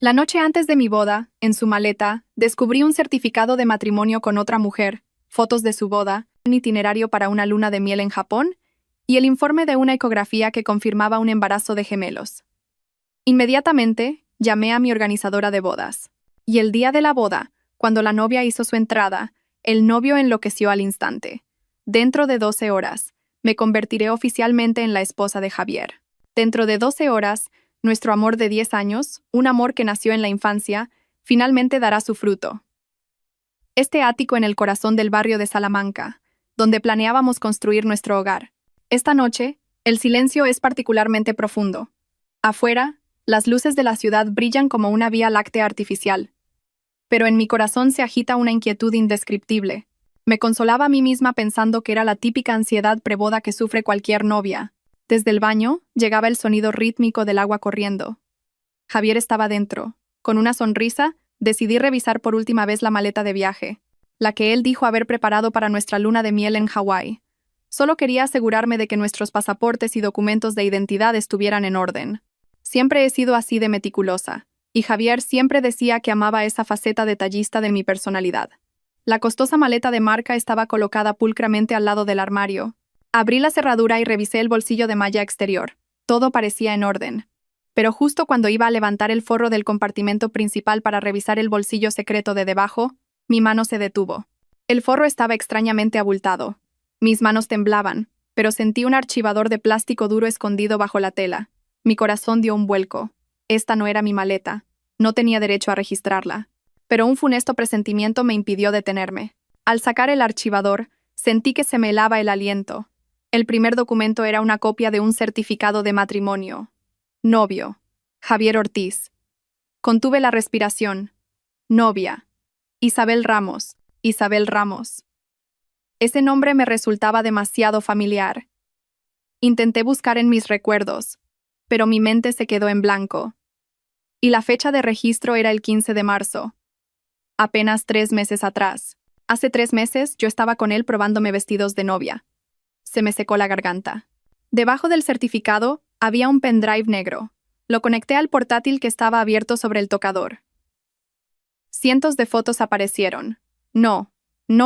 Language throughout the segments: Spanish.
La noche antes de mi boda, en su maleta, descubrí un certificado de matrimonio con otra mujer, fotos de su boda, un itinerario para una luna de miel en Japón y el informe de una ecografía que confirmaba un embarazo de gemelos. Inmediatamente, llamé a mi organizadora de bodas. Y el día de la boda, cuando la novia hizo su entrada, el novio enloqueció al instante. Dentro de 12 horas, me convertiré oficialmente en la esposa de Javier. Dentro de 12 horas, nuestro amor de 10 años, un amor que nació en la infancia, finalmente dará su fruto. Este ático en el corazón del barrio de Salamanca, donde planeábamos construir nuestro hogar. Esta noche, el silencio es particularmente profundo. Afuera, las luces de la ciudad brillan como una vía láctea artificial. Pero en mi corazón se agita una inquietud indescriptible. Me consolaba a mí misma pensando que era la típica ansiedad preboda que sufre cualquier novia. Desde el baño, llegaba el sonido rítmico del agua corriendo. Javier estaba dentro. Con una sonrisa, decidí revisar por última vez la maleta de viaje, la que él dijo haber preparado para nuestra luna de miel en Hawái. Solo quería asegurarme de que nuestros pasaportes y documentos de identidad estuvieran en orden. Siempre he sido así de meticulosa, y Javier siempre decía que amaba esa faceta detallista de mi personalidad. La costosa maleta de marca estaba colocada pulcramente al lado del armario. Abrí la cerradura y revisé el bolsillo de malla exterior. Todo parecía en orden. Pero justo cuando iba a levantar el forro del compartimento principal para revisar el bolsillo secreto de debajo, mi mano se detuvo. El forro estaba extrañamente abultado. Mis manos temblaban, pero sentí un archivador de plástico duro escondido bajo la tela. Mi corazón dio un vuelco. Esta no era mi maleta. No tenía derecho a registrarla. Pero un funesto presentimiento me impidió detenerme. Al sacar el archivador, sentí que se me helaba el aliento. El primer documento era una copia de un certificado de matrimonio. Novio. Javier Ortiz. Contuve la respiración. Novia. Isabel Ramos. Isabel Ramos. Ese nombre me resultaba demasiado familiar. Intenté buscar en mis recuerdos, pero mi mente se quedó en blanco. Y la fecha de registro era el 15 de marzo. Apenas 3 meses atrás. Hace 3 meses yo estaba con él probándome vestidos de novia. Se me secó la garganta. Debajo del certificado había un pendrive negro. Lo conecté al portátil que estaba abierto sobre el tocador. Cientos de fotos aparecieron. No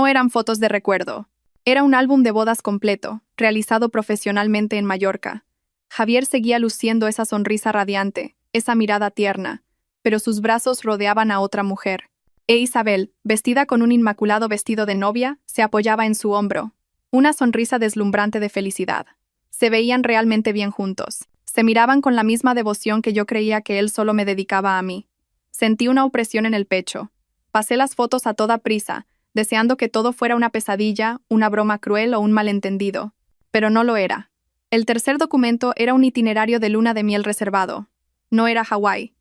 eran fotos de recuerdo. Era un álbum de bodas completo, realizado profesionalmente en Mallorca. Javier seguía luciendo esa sonrisa radiante, esa mirada tierna, pero sus brazos rodeaban a otra mujer. Isabel, vestida con un inmaculado vestido de novia, se apoyaba en su hombro. Una sonrisa deslumbrante de felicidad. Se veían realmente bien juntos. Se miraban con la misma devoción que yo creía que él solo me dedicaba a mí. Sentí una opresión en el pecho. Pasé las fotos a toda prisa, deseando que todo fuera una pesadilla, una broma cruel o un malentendido. Pero no lo era. El tercer documento era un itinerario de luna de miel reservado. No era Hawái.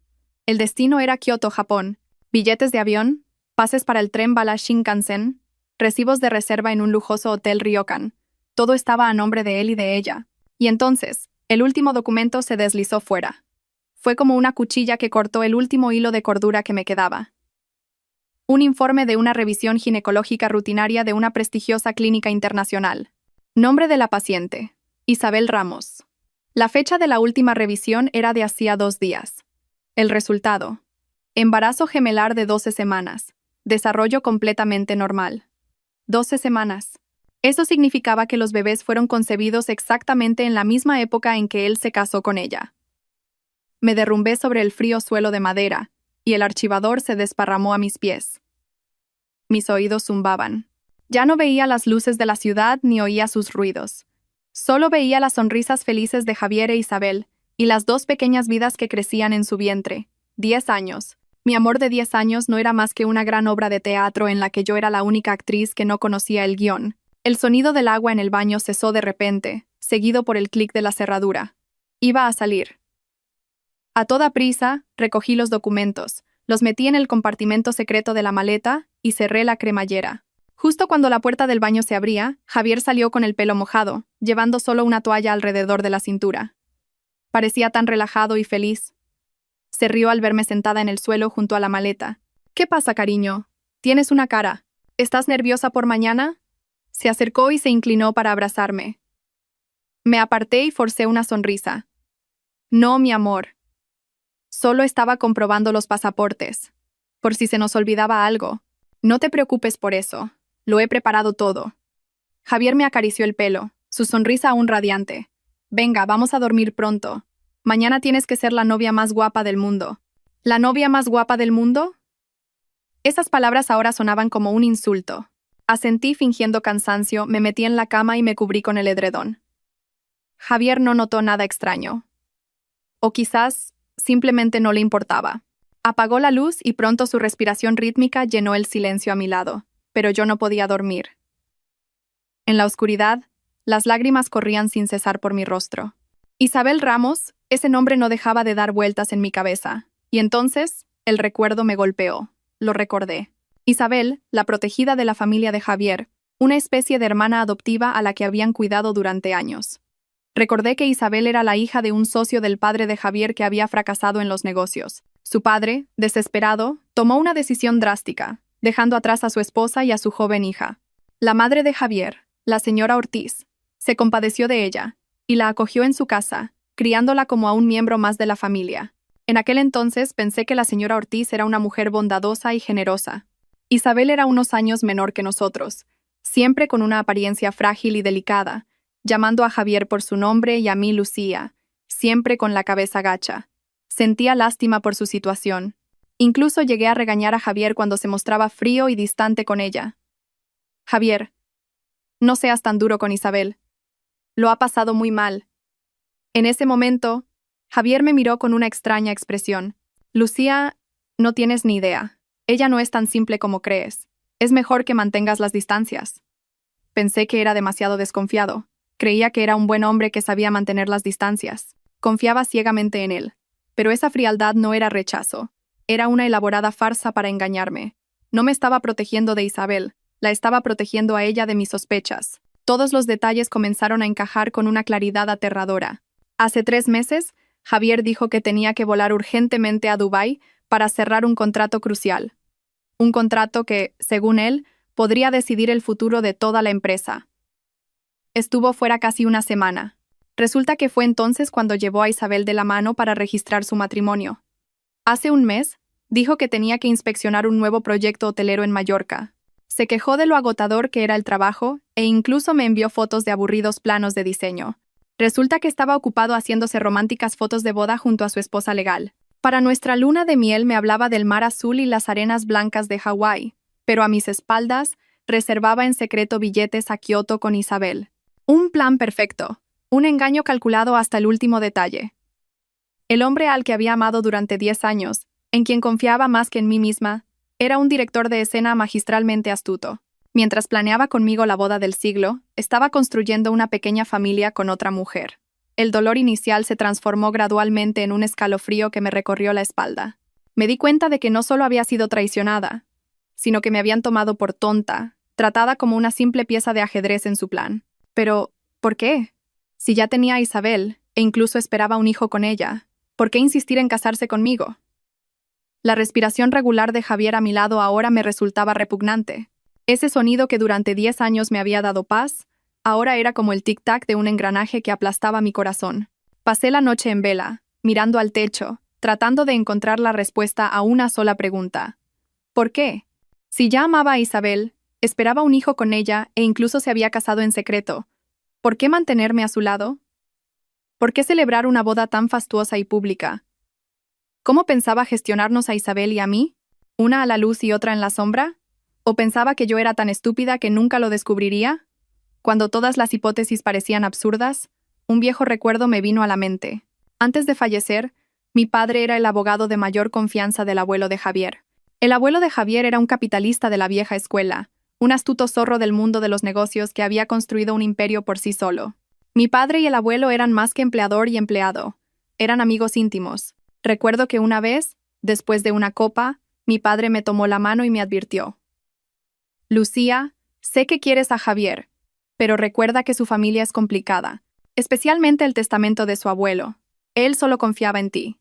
El destino era Kioto, Japón. Billetes de avión, pases para el tren bala Shinkansen, recibos de reserva en un lujoso hotel Ryokan. Todo estaba a nombre de él y de ella. Y entonces, el último documento se deslizó fuera. Fue como una cuchilla que cortó el último hilo de cordura que me quedaba. Un informe de una revisión ginecológica rutinaria de una prestigiosa clínica internacional. Nombre de la paciente: Isabel Ramos. La fecha de la última revisión era de hacía 2 días. El resultado: embarazo gemelar de 12 semanas. Desarrollo completamente normal. 12 semanas. Eso significaba que los bebés fueron concebidos exactamente en la misma época en que él se casó con ella. Me derrumbé sobre el frío suelo de madera, y el archivador se desparramó a mis pies. Mis oídos zumbaban. Ya no veía las luces de la ciudad ni oía sus ruidos. Solo veía las sonrisas felices de Javier e Isabel, y las 2 pequeñas vidas que crecían en su vientre. 10 años. Mi amor de 10 años no era más que una gran obra de teatro en la que yo era la única actriz que no conocía el guión. El sonido del agua en el baño cesó de repente, seguido por el clic de la cerradura. Iba a salir. A toda prisa, recogí los documentos, los metí en el compartimento secreto de la maleta y cerré la cremallera. Justo cuando la puerta del baño se abría, Javier salió con el pelo mojado, llevando solo una toalla alrededor de la cintura. Parecía tan relajado y feliz. Se rió al verme sentada en el suelo junto a la maleta. «¿Qué pasa, cariño? Tienes una cara. ¿Estás nerviosa por mañana?» Se acercó y se inclinó para abrazarme. Me aparté y forcé una sonrisa. «No, mi amor. Solo estaba comprobando los pasaportes. Por si se nos olvidaba algo. No te preocupes por eso. Lo he preparado todo. Javier me acarició el pelo, su sonrisa aún radiante. Venga, vamos a dormir pronto. Mañana tienes que ser la novia más guapa del mundo. ¿La novia más guapa del mundo? Esas palabras ahora sonaban como un insulto. Asentí fingiendo cansancio, me metí en la cama y me cubrí con el edredón. Javier no notó nada extraño. O quizás simplemente no le importaba. Apagó la luz y pronto su respiración rítmica llenó el silencio a mi lado, pero yo no podía dormir. En la oscuridad, las lágrimas corrían sin cesar por mi rostro. Isabel Ramos, ese nombre no dejaba de dar vueltas en mi cabeza, y entonces el recuerdo me golpeó. Lo recordé. Isabel, la protegida de la familia de Javier, una especie de hermana adoptiva a la que habían cuidado durante años. Recordé que Isabel era la hija de un socio del padre de Javier que había fracasado en los negocios. Su padre, desesperado, tomó una decisión drástica, dejando atrás a su esposa y a su joven hija. La madre de Javier, la señora Ortiz, se compadeció de ella y la acogió en su casa, criándola como a un miembro más de la familia. En aquel entonces pensé que la señora Ortiz era una mujer bondadosa y generosa. Isabel era unos años menor que nosotros, siempre con una apariencia frágil y delicada, llamando a Javier por su nombre y a mí Lucía, siempre con la cabeza gacha. Sentía lástima por su situación. Incluso llegué a regañar a Javier cuando se mostraba frío y distante con ella. Javier, no seas tan duro con Isabel. Lo ha pasado muy mal. En ese momento, Javier me miró con una extraña expresión. Lucía, no tienes ni idea. Ella no es tan simple como crees. Es mejor que mantengas las distancias. Pensé que era demasiado desconfiado. Creía que era un buen hombre que sabía mantener las distancias. Confiaba ciegamente en él. Pero esa frialdad no era rechazo. Era una elaborada farsa para engañarme. No me estaba protegiendo de Isabel. La estaba protegiendo a ella de mis sospechas. Todos los detalles comenzaron a encajar con una claridad aterradora. Hace 3 meses, Javier dijo que tenía que volar urgentemente a Dubái para cerrar un contrato crucial. Un contrato que, según él, podría decidir el futuro de toda la empresa. Estuvo fuera casi una semana. Resulta que fue entonces cuando llevó a Isabel de la mano para registrar su matrimonio. Hace un mes, dijo que tenía que inspeccionar un nuevo proyecto hotelero en Mallorca. Se quejó de lo agotador que era el trabajo e incluso me envió fotos de aburridos planos de diseño. Resulta que estaba ocupado haciéndose románticas fotos de boda junto a su esposa legal. Para nuestra luna de miel me hablaba del mar azul y las arenas blancas de Hawái, pero a mis espaldas reservaba en secreto billetes a Kioto con Isabel. Un plan perfecto, un engaño calculado hasta el último detalle. El hombre al que había amado durante 10 años, en quien confiaba más que en mí misma, era un director de escena magistralmente astuto. Mientras planeaba conmigo la boda del siglo, estaba construyendo una pequeña familia con otra mujer. El dolor inicial se transformó gradualmente en un escalofrío que me recorrió la espalda. Me di cuenta de que no solo había sido traicionada, sino que me habían tomado por tonta, tratada como una simple pieza de ajedrez en su plan. Pero, ¿por qué? Si ya tenía a Isabel, e incluso esperaba un hijo con ella, ¿por qué insistir en casarse conmigo? La respiración regular de Javier a mi lado ahora me resultaba repugnante. Ese sonido que durante 10 años me había dado paz, ahora era como el tic-tac de un engranaje que aplastaba mi corazón. Pasé la noche en vela, mirando al techo, tratando de encontrar la respuesta a una sola pregunta. ¿Por qué? Si ya amaba a Isabel, esperaba un hijo con ella e incluso se había casado en secreto, ¿por qué mantenerme a su lado? ¿Por qué celebrar una boda tan fastuosa y pública? ¿Cómo pensaba gestionarnos a Isabel y a mí? ¿Una a la luz y otra en la sombra? ¿O pensaba que yo era tan estúpida que nunca lo descubriría? Cuando todas las hipótesis parecían absurdas, un viejo recuerdo me vino a la mente. Antes de fallecer, mi padre era el abogado de mayor confianza del abuelo de Javier. El abuelo de Javier era un capitalista de la vieja escuela, un astuto zorro del mundo de los negocios que había construido un imperio por sí solo. Mi padre y el abuelo eran más que empleador y empleado. Eran amigos íntimos. Recuerdo que una vez, después de una copa, mi padre me tomó la mano y me advirtió. Lucía, sé que quieres a Javier, pero recuerda que su familia es complicada, especialmente el testamento de su abuelo. Él solo confiaba en ti.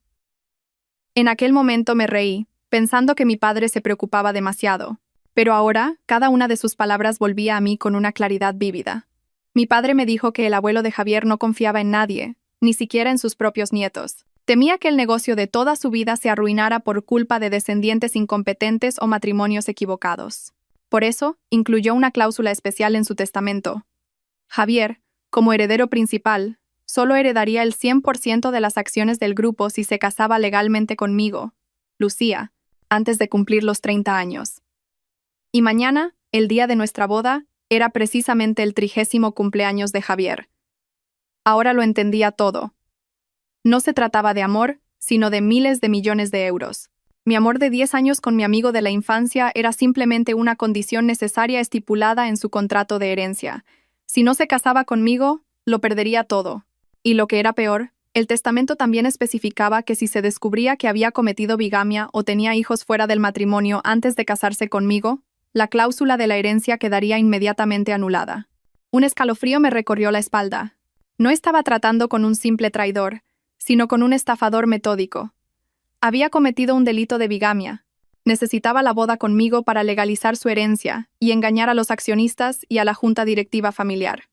En aquel momento me reí, pensando que mi padre se preocupaba demasiado, pero ahora cada una de sus palabras volvía a mí con una claridad vívida. Mi padre me dijo que el abuelo de Javier no confiaba en nadie, ni siquiera en sus propios nietos. Temía que el negocio de toda su vida se arruinara por culpa de descendientes incompetentes o matrimonios equivocados. Por eso, incluyó una cláusula especial en su testamento. Javier, como heredero principal, solo heredaría el 100% de las acciones del grupo si se casaba legalmente conmigo, Lucía, antes de cumplir los 30 años. Y mañana, el día de nuestra boda, era precisamente el 30º cumpleaños de Javier. Ahora lo entendía todo. No se trataba de amor, sino de miles de millones de euros. Mi amor de 10 años con mi amigo de la infancia era simplemente una condición necesaria estipulada en su contrato de herencia. Si no se casaba conmigo, lo perdería todo. Y lo que era peor, el testamento también especificaba que si se descubría que había cometido bigamia o tenía hijos fuera del matrimonio antes de casarse conmigo, la cláusula de la herencia quedaría inmediatamente anulada. Un escalofrío me recorrió la espalda. No estaba tratando con un simple traidor, sino con un estafador metódico. Había cometido un delito de bigamia. Necesitaba la boda conmigo para legalizar su herencia y engañar a los accionistas y a la junta directiva familiar.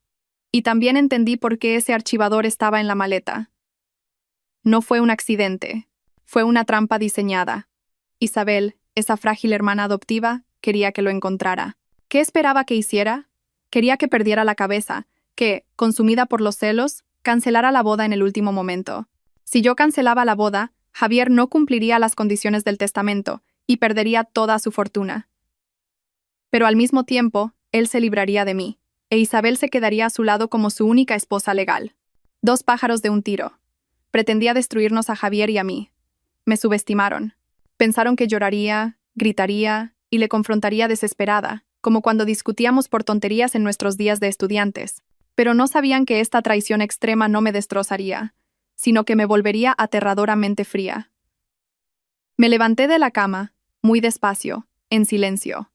Y también entendí por qué ese archivador estaba en la maleta. No fue un accidente, fue una trampa diseñada. Isabel, esa frágil hermana adoptiva, quería que lo encontrara. ¿Qué esperaba que hiciera? Quería que perdiera la cabeza, que, consumida por los celos, cancelara la boda en el último momento. Si yo cancelaba la boda, Javier no cumpliría las condiciones del testamento y perdería toda su fortuna. Pero al mismo tiempo, él se libraría de mí, e Isabel se quedaría a su lado como su única esposa legal. 2 pájaros de un tiro. Pretendía destruirnos a Javier y a mí. Me subestimaron. Pensaron que lloraría, gritaría y le confrontaría desesperada, como cuando discutíamos por tonterías en nuestros días de estudiantes. Pero no sabían que esta traición extrema no me destrozaría, sino que me volvería aterradoramente fría. Me levanté de la cama, muy despacio, en silencio.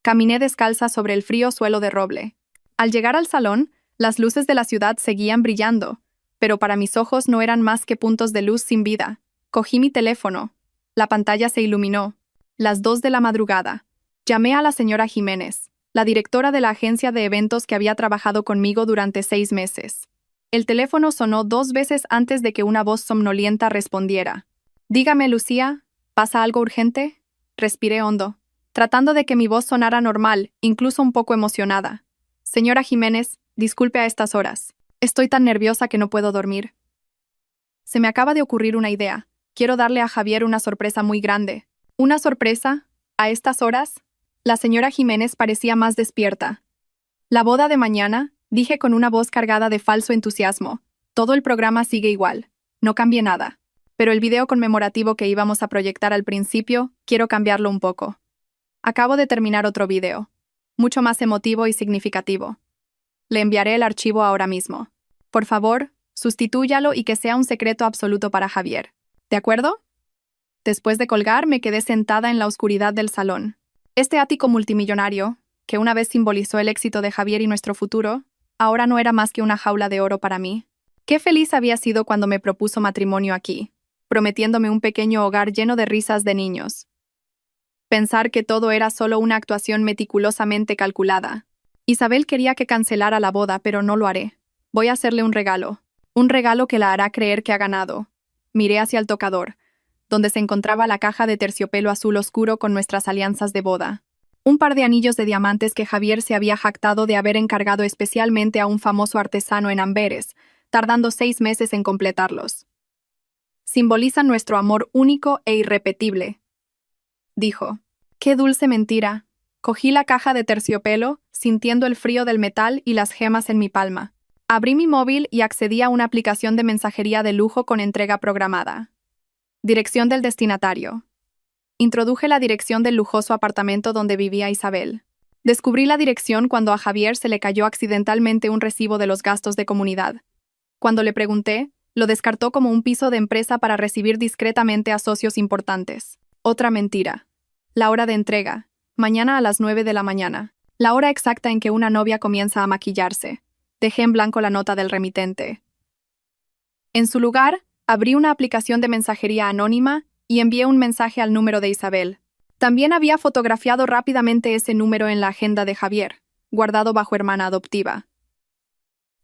Caminé descalza sobre el frío suelo de roble. Al llegar al salón, las luces de la ciudad seguían brillando, pero para mis ojos no eran más que puntos de luz sin vida. Cogí mi teléfono. La pantalla se iluminó. Las 2 de la madrugada. Llamé a la señora Jiménez, la directora de la agencia de eventos que había trabajado conmigo durante 6 meses. El teléfono sonó 2 veces antes de que una voz somnolienta respondiera. «Dígame, Lucía, ¿pasa algo urgente?» Respiré hondo, tratando de que mi voz sonara normal, incluso un poco emocionada. «Señora Jiménez, disculpe a estas horas. Estoy tan nerviosa que no puedo dormir. Se me acaba de ocurrir una idea. Quiero darle a Javier una sorpresa muy grande». «¿Una sorpresa? ¿A estas horas?» La señora Jiménez parecía más despierta. «La boda de mañana», dije con una voz cargada de falso entusiasmo. «Todo el programa sigue igual. No cambie nada. Pero el video conmemorativo que íbamos a proyectar al principio, quiero cambiarlo un poco. Acabo de terminar otro video, mucho más emotivo y significativo. Le enviaré el archivo ahora mismo. Por favor, sustitúyalo y que sea un secreto absoluto para Javier. ¿De acuerdo?» Después de colgar, me quedé sentada en la oscuridad del salón. Este ático multimillonario, que una vez simbolizó el éxito de Javier y nuestro futuro, ahora no era más que una jaula de oro para mí. Qué feliz había sido cuando me propuso matrimonio aquí, prometiéndome un pequeño hogar lleno de risas de niños. Pensar que todo era solo una actuación meticulosamente calculada. Isabel quería que cancelara la boda, pero no lo haré. Voy a hacerle un regalo que la hará creer que ha ganado. Miré hacia el tocador, donde se encontraba la caja de terciopelo azul oscuro con nuestras alianzas de boda. Un par de anillos de diamantes que Javier se había jactado de haber encargado especialmente a un famoso artesano en Amberes, tardando 6 meses en completarlos. «Simbolizan nuestro amor único e irrepetible», dijo. «Qué dulce mentira». Cogí la caja de terciopelo, sintiendo el frío del metal y las gemas en mi palma. Abrí mi móvil y accedí a una aplicación de mensajería de lujo con entrega programada. Dirección del destinatario. Introduje la dirección del lujoso apartamento donde vivía Isabel. Descubrí la dirección cuando a Javier se le cayó accidentalmente un recibo de los gastos de comunidad. Cuando le pregunté, lo descartó como un piso de empresa para recibir discretamente a socios importantes. Otra mentira. La hora de entrega. Mañana a las 9 de la mañana. La hora exacta en que una novia comienza a maquillarse. Dejé en blanco la nota del remitente. En su lugar, abrí una aplicación de mensajería anónima y envié un mensaje al número de Isabel. También había fotografiado rápidamente ese número en la agenda de Javier, guardado bajo hermana adoptiva.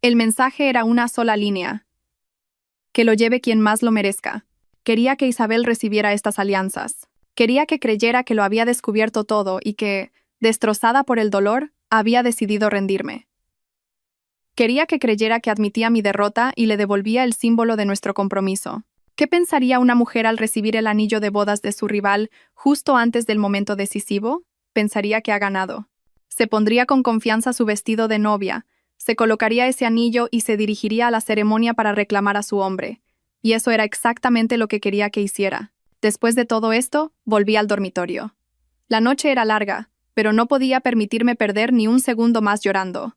El mensaje era una sola línea. Que lo lleve quien más lo merezca. Quería que Isabel recibiera estas alianzas. Quería que creyera que lo había descubierto todo y que, destrozada por el dolor, había decidido rendirme. Quería que creyera que admitía mi derrota y le devolvía el símbolo de nuestro compromiso. ¿Qué pensaría una mujer al recibir el anillo de bodas de su rival justo antes del momento decisivo? Pensaría que ha ganado. Se pondría con confianza su vestido de novia, se colocaría ese anillo y se dirigiría a la ceremonia para reclamar a su hombre. Y eso era exactamente lo que quería que hiciera. Después de todo esto, volví al dormitorio. La noche era larga, pero no podía permitirme perder ni un segundo más llorando.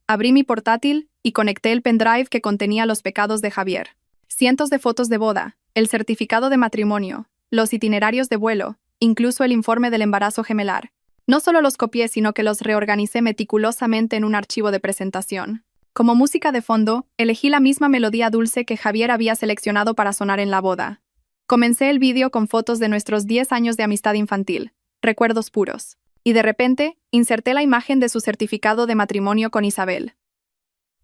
Abrí mi portátil y conecté el pendrive que contenía los pecados de Javier. Cientos de fotos de boda, el certificado de matrimonio, los itinerarios de vuelo, incluso el informe del embarazo gemelar. No solo los copié, sino que los reorganicé meticulosamente en un archivo de presentación. Como música de fondo, elegí la misma melodía dulce que Javier había seleccionado para sonar en la boda. Comencé el vídeo con fotos de nuestros 10 años de amistad infantil, recuerdos puros. Y de repente, inserté la imagen de su certificado de matrimonio con Isabel.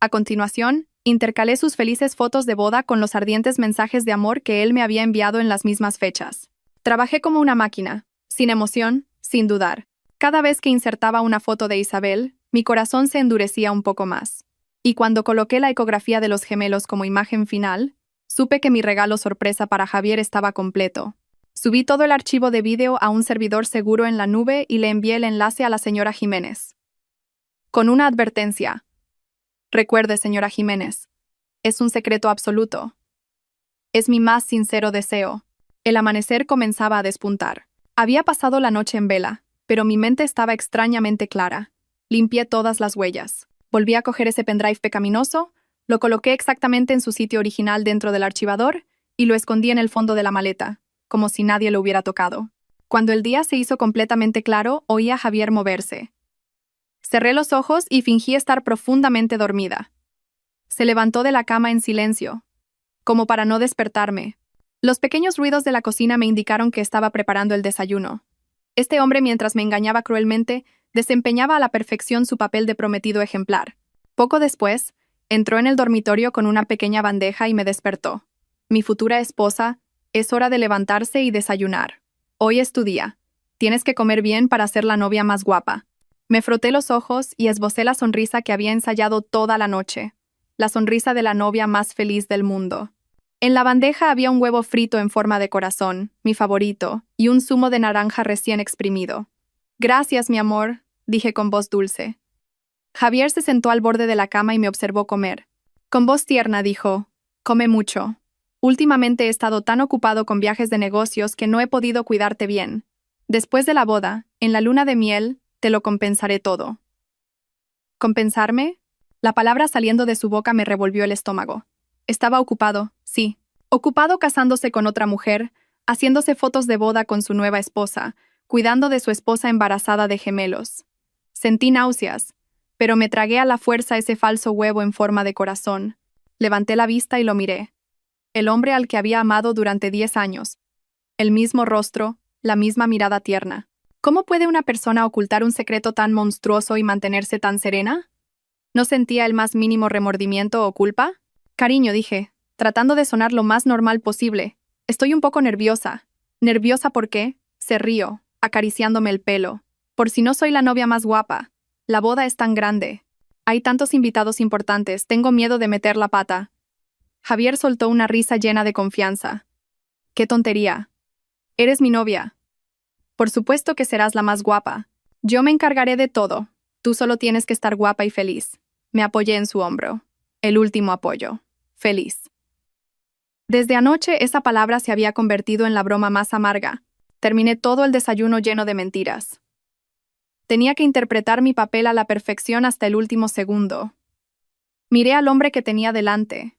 A continuación, intercalé sus felices fotos de boda con los ardientes mensajes de amor que él me había enviado en las mismas fechas. Trabajé como una máquina, sin emoción, sin dudar. Cada vez que insertaba una foto de Isabel, mi corazón se endurecía un poco más. Y cuando coloqué la ecografía de los gemelos como imagen final, supe que mi regalo sorpresa para Javier estaba completo. Subí todo el archivo de vídeo a un servidor seguro en la nube y le envié el enlace a la señora Jiménez. Con una advertencia. Recuerde, señora Jiménez, es un secreto absoluto. Es mi más sincero deseo. El amanecer comenzaba a despuntar. Había pasado la noche en vela, pero mi mente estaba extrañamente clara. Limpié todas las huellas. Volví a coger ese pendrive pecaminoso, lo coloqué exactamente en su sitio original dentro del archivador y lo escondí en el fondo de la maleta, como si nadie lo hubiera tocado. Cuando el día se hizo completamente claro, oí a Javier moverse. Cerré los ojos y fingí estar profundamente dormida. Se levantó de la cama en silencio, como para no despertarme. Los pequeños ruidos de la cocina me indicaron que estaba preparando el desayuno. Este hombre, mientras me engañaba cruelmente, desempeñaba a la perfección su papel de prometido ejemplar. Poco después, entró en el dormitorio con una pequeña bandeja y me despertó. Mi futura esposa, es hora de levantarse y desayunar. Hoy es tu día. Tienes que comer bien para ser la novia más guapa. Me froté los ojos y esbocé la sonrisa que había ensayado toda la noche. La sonrisa de la novia más feliz del mundo. En la bandeja había un huevo frito en forma de corazón, mi favorito, y un zumo de naranja recién exprimido. Gracias, mi amor, dije con voz dulce. Javier se sentó al borde de la cama y me observó comer. Con voz tierna dijo, come mucho. Últimamente he estado tan ocupado con viajes de negocios que no he podido cuidarte bien. Después de la boda, en la luna de miel, te lo compensaré todo. ¿Compensarme? La palabra saliendo de su boca me revolvió el estómago. Estaba ocupado, sí. Ocupado casándose con otra mujer, haciéndose fotos de boda con su nueva esposa, cuidando de su esposa embarazada de gemelos. Sentí náuseas, pero me tragué a la fuerza ese falso huevo en forma de corazón. Levanté la vista y lo miré. El hombre al que había amado durante 10 años. El mismo rostro, la misma mirada tierna. ¿Cómo puede una persona ocultar un secreto tan monstruoso y mantenerse tan serena? ¿No sentía el más mínimo remordimiento o culpa? Cariño, dije, tratando de sonar lo más normal posible. Estoy un poco nerviosa. ¿Nerviosa por qué? Se rió, acariciándome el pelo. Por si no soy la novia más guapa. La boda es tan grande. Hay tantos invitados importantes, tengo miedo de meter la pata. Javier soltó una risa llena de confianza. ¡Qué tontería! Eres mi novia. Por supuesto que serás la más guapa. Yo me encargaré de todo. Tú solo tienes que estar guapa y feliz. Me apoyé en su hombro. El último apoyo. Feliz. Desde anoche esa palabra se había convertido en la broma más amarga. Terminé todo el desayuno lleno de mentiras. Tenía que interpretar mi papel a la perfección hasta el último segundo. Miré al hombre que tenía delante.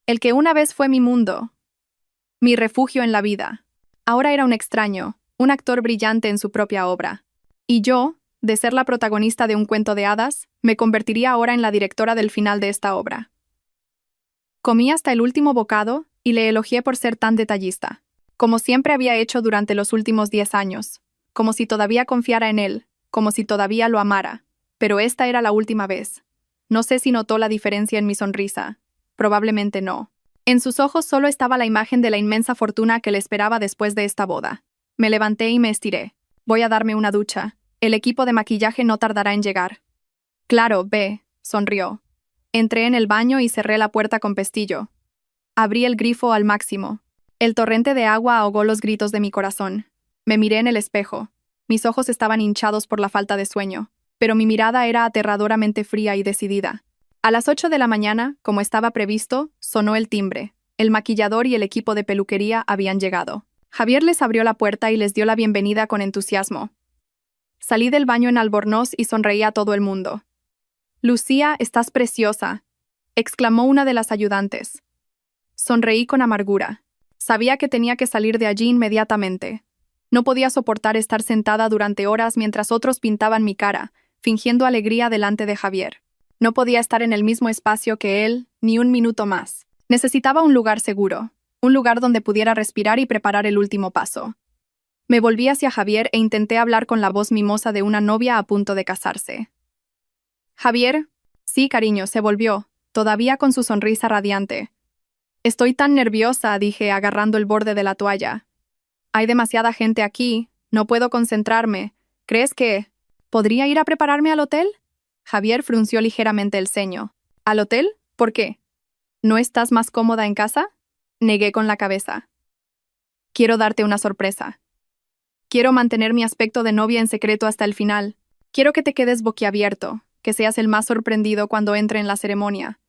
El que una vez fue mi mundo. Mi refugio en la vida. Ahora era un extraño, un actor brillante en su propia obra. Y yo, de ser la protagonista de un cuento de hadas, me convertiría ahora en la directora del final de esta obra. Comí hasta el último bocado y le elogié por ser tan detallista, como siempre había hecho durante los últimos 10 años, como si todavía confiara en él, como si todavía lo amara, pero esta era la última vez. No sé si notó la diferencia en mi sonrisa. Probablemente no. En sus ojos solo estaba la imagen de la inmensa fortuna que le esperaba después de esta boda. Me levanté y me estiré. Voy a darme una ducha. El equipo de maquillaje no tardará en llegar. Claro, ve, sonrió. Entré en el baño y cerré la puerta con pestillo. Abrí el grifo al máximo. El torrente de agua ahogó los gritos de mi corazón. Me miré en el espejo. Mis ojos estaban hinchados por la falta de sueño, pero mi mirada era aterradoramente fría y decidida. A las 8 de la mañana, como estaba previsto, sonó el timbre. El maquillador y el equipo de peluquería habían llegado. Javier les abrió la puerta y les dio la bienvenida con entusiasmo. Salí del baño en albornoz y sonreí a todo el mundo. «Lucía, estás preciosa», exclamó una de las ayudantes. Sonreí con amargura. Sabía que tenía que salir de allí inmediatamente. No podía soportar estar sentada durante horas mientras otros pintaban mi cara, fingiendo alegría delante de Javier. No podía estar en el mismo espacio que él, ni un minuto más. Necesitaba un lugar seguro, un lugar donde pudiera respirar y preparar el último paso. Me volví hacia Javier e intenté hablar con la voz mimosa de una novia a punto de casarse. «Javier». «Sí, cariño», se volvió, todavía con su sonrisa radiante. «Estoy tan nerviosa», dije, agarrando el borde de la toalla. «Hay demasiada gente aquí, no puedo concentrarme. ¿Crees que podría ir a prepararme al hotel?» Javier frunció ligeramente el ceño. «¿Al hotel? ¿Por qué? ¿No estás más cómoda en casa?» Negué con la cabeza. «Quiero darte una sorpresa. Quiero mantener mi aspecto de novia en secreto hasta el final. Quiero que te quedes boquiabierto, que seas el más sorprendido cuando entre en la ceremonia».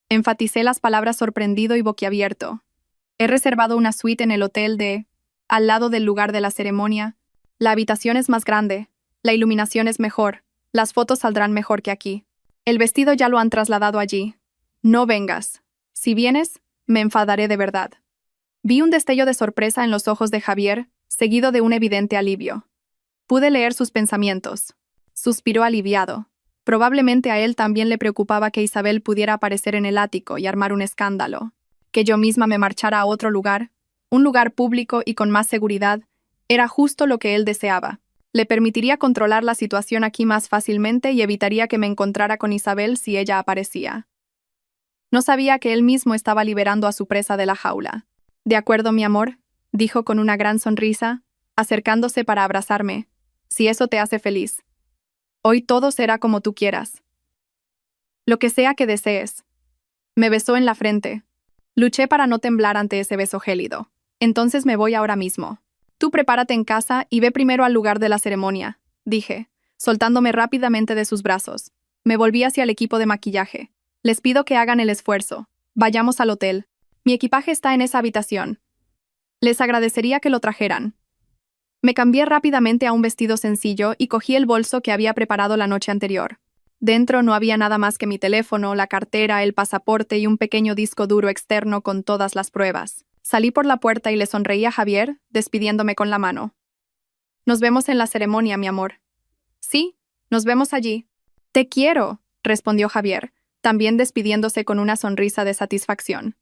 Enfaticé las palabras sorprendido y boquiabierto. «He reservado una suite en el hotel al lado del lugar de la ceremonia. La habitación es más grande, la iluminación es mejor, las fotos saldrán mejor que aquí. El vestido ya lo han trasladado allí. No vengas. Si vienes, me enfadaré de verdad». Vi un destello de sorpresa en los ojos de Javier, seguido de un evidente alivio. Pude leer sus pensamientos. Suspiró aliviado. Probablemente a él también le preocupaba que Isabel pudiera aparecer en el ático y armar un escándalo. Que yo misma me marchara a otro lugar, un lugar público y con más seguridad, era justo lo que él deseaba. Le permitiría controlar la situación aquí más fácilmente y evitaría que me encontrara con Isabel si ella aparecía. No sabía que él mismo estaba liberando a su presa de la jaula. «De acuerdo, mi amor», dijo con una gran sonrisa, acercándose para abrazarme. «Si eso te hace feliz. Hoy todo será como tú quieras. Lo que sea que desees». Me besó en la frente. Luché para no temblar ante ese beso gélido. «Entonces me voy ahora mismo. Tú prepárate en casa y ve primero al lugar de la ceremonia», dije, soltándome rápidamente de sus brazos. Me volví hacia el equipo de maquillaje. «Les pido que hagan el esfuerzo. Vayamos al hotel. Mi equipaje está en esa habitación. Les agradecería que lo trajeran». Me cambié rápidamente a un vestido sencillo y cogí el bolso que había preparado la noche anterior. Dentro no había nada más que mi teléfono, la cartera, el pasaporte y un pequeño disco duro externo con todas las pruebas. Salí por la puerta y le sonreí a Javier, despidiéndome con la mano. «Nos vemos en la ceremonia, mi amor». «Sí, nos vemos allí». «Te quiero», respondió Javier, también despidiéndose con una sonrisa de satisfacción.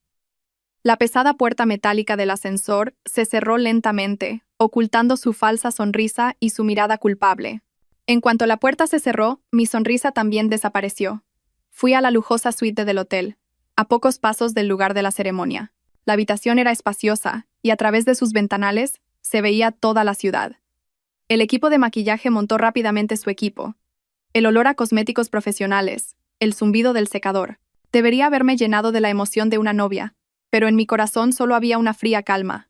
La pesada puerta metálica del ascensor se cerró lentamente, ocultando su falsa sonrisa y su mirada culpable. En cuanto la puerta se cerró, mi sonrisa también desapareció. Fui a la lujosa suite del hotel, a pocos pasos del lugar de la ceremonia. La habitación era espaciosa, y a través de sus ventanales se veía toda la ciudad. El equipo de maquillaje montó rápidamente su equipo. El olor a cosméticos profesionales, el zumbido del secador. Debería haberme llenado de la emoción de una novia, pero en mi corazón solo había una fría calma.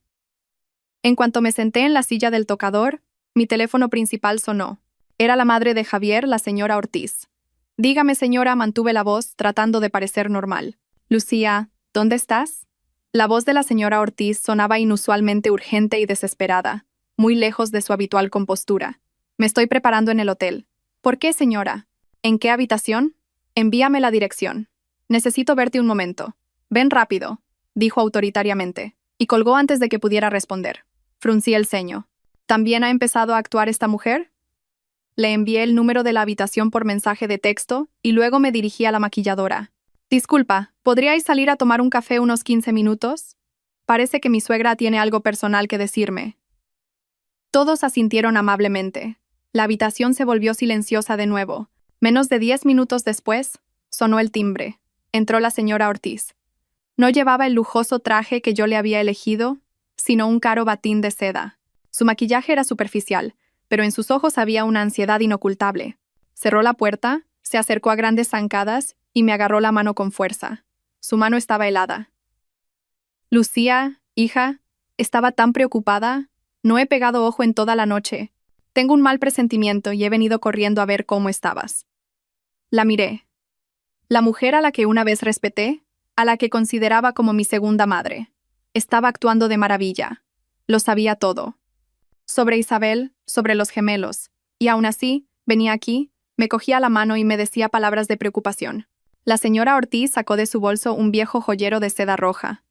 En cuanto me senté en la silla del tocador, mi teléfono principal sonó. Era la madre de Javier, la señora Ortiz. «Dígame, señora», mantuve la voz, tratando de parecer normal. «Lucía, ¿dónde estás?» La voz de la señora Ortiz sonaba inusualmente urgente y desesperada, muy lejos de su habitual compostura. «Me estoy preparando en el hotel». «¿Por qué, señora? ¿En qué habitación?» «Envíame la dirección. Necesito verte un momento». «Ven rápido», dijo autoritariamente, y colgó antes de que pudiera responder. Fruncí el ceño. ¿También ha empezado a actuar esta mujer? Le envié el número de la habitación por mensaje de texto y luego me dirigí a la maquilladora. «Disculpa, ¿podríais salir a tomar un café unos 15 minutos? Parece que mi suegra tiene algo personal que decirme». Todos asintieron amablemente. La habitación se volvió silenciosa de nuevo. Menos de 10 minutos después, sonó el timbre. Entró la señora Ortiz. No llevaba el lujoso traje que yo le había elegido, sino un caro batín de seda. Su maquillaje era superficial, pero en sus ojos había una ansiedad inocultable. Cerró la puerta, se acercó a grandes zancadas y me agarró la mano con fuerza. Su mano estaba helada. Lucía, hija, estaba tan preocupada. No he pegado ojo en toda la noche. Tengo un mal presentimiento y he venido corriendo a ver cómo estabas. La miré. La mujer a la que una vez respeté, a la que consideraba como mi segunda madre, estaba actuando de maravilla. Lo sabía todo. Sobre Isabel, sobre los gemelos, y aún así, venía aquí, me cogía la mano y me decía palabras de preocupación. La señora Ortiz sacó de su bolso un viejo joyero de seda roja.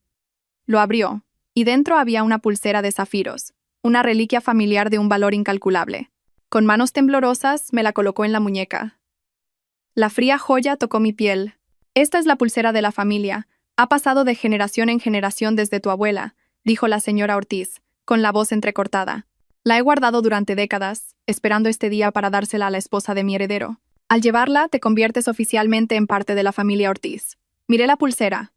Lo abrió, y dentro había una pulsera de zafiros, una reliquia familiar de un valor incalculable. Con manos temblorosas me la colocó en la muñeca. La fría joya tocó mi piel. Esta es la pulsera de la familia. Ha pasado de generación en generación desde tu abuela, dijo la señora Ortiz, con la voz entrecortada. La he guardado durante décadas, esperando este día para dársela a la esposa de mi heredero. Al llevarla, te conviertes oficialmente en parte de la familia Ortiz. Miré la pulsera.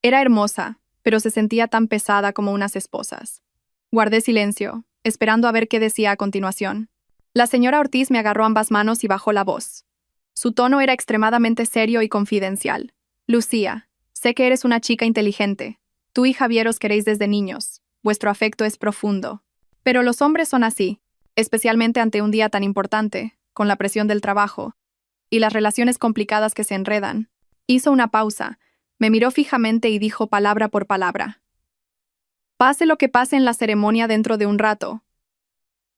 Era hermosa, pero se sentía tan pesada como unas esposas. Guardé silencio, esperando a ver qué decía a continuación. La señora Ortiz me agarró ambas manos y bajó la voz. Su tono era extremadamente serio y confidencial. Lucía, sé que eres una chica inteligente. Tú y Javier os queréis desde niños. Vuestro afecto es profundo. Pero los hombres son así, especialmente ante un día tan importante, con la presión del trabajo y las relaciones complicadas que se enredan. Hizo una pausa, me miró fijamente y dijo palabra por palabra. Pase lo que pase en la ceremonia dentro de un rato.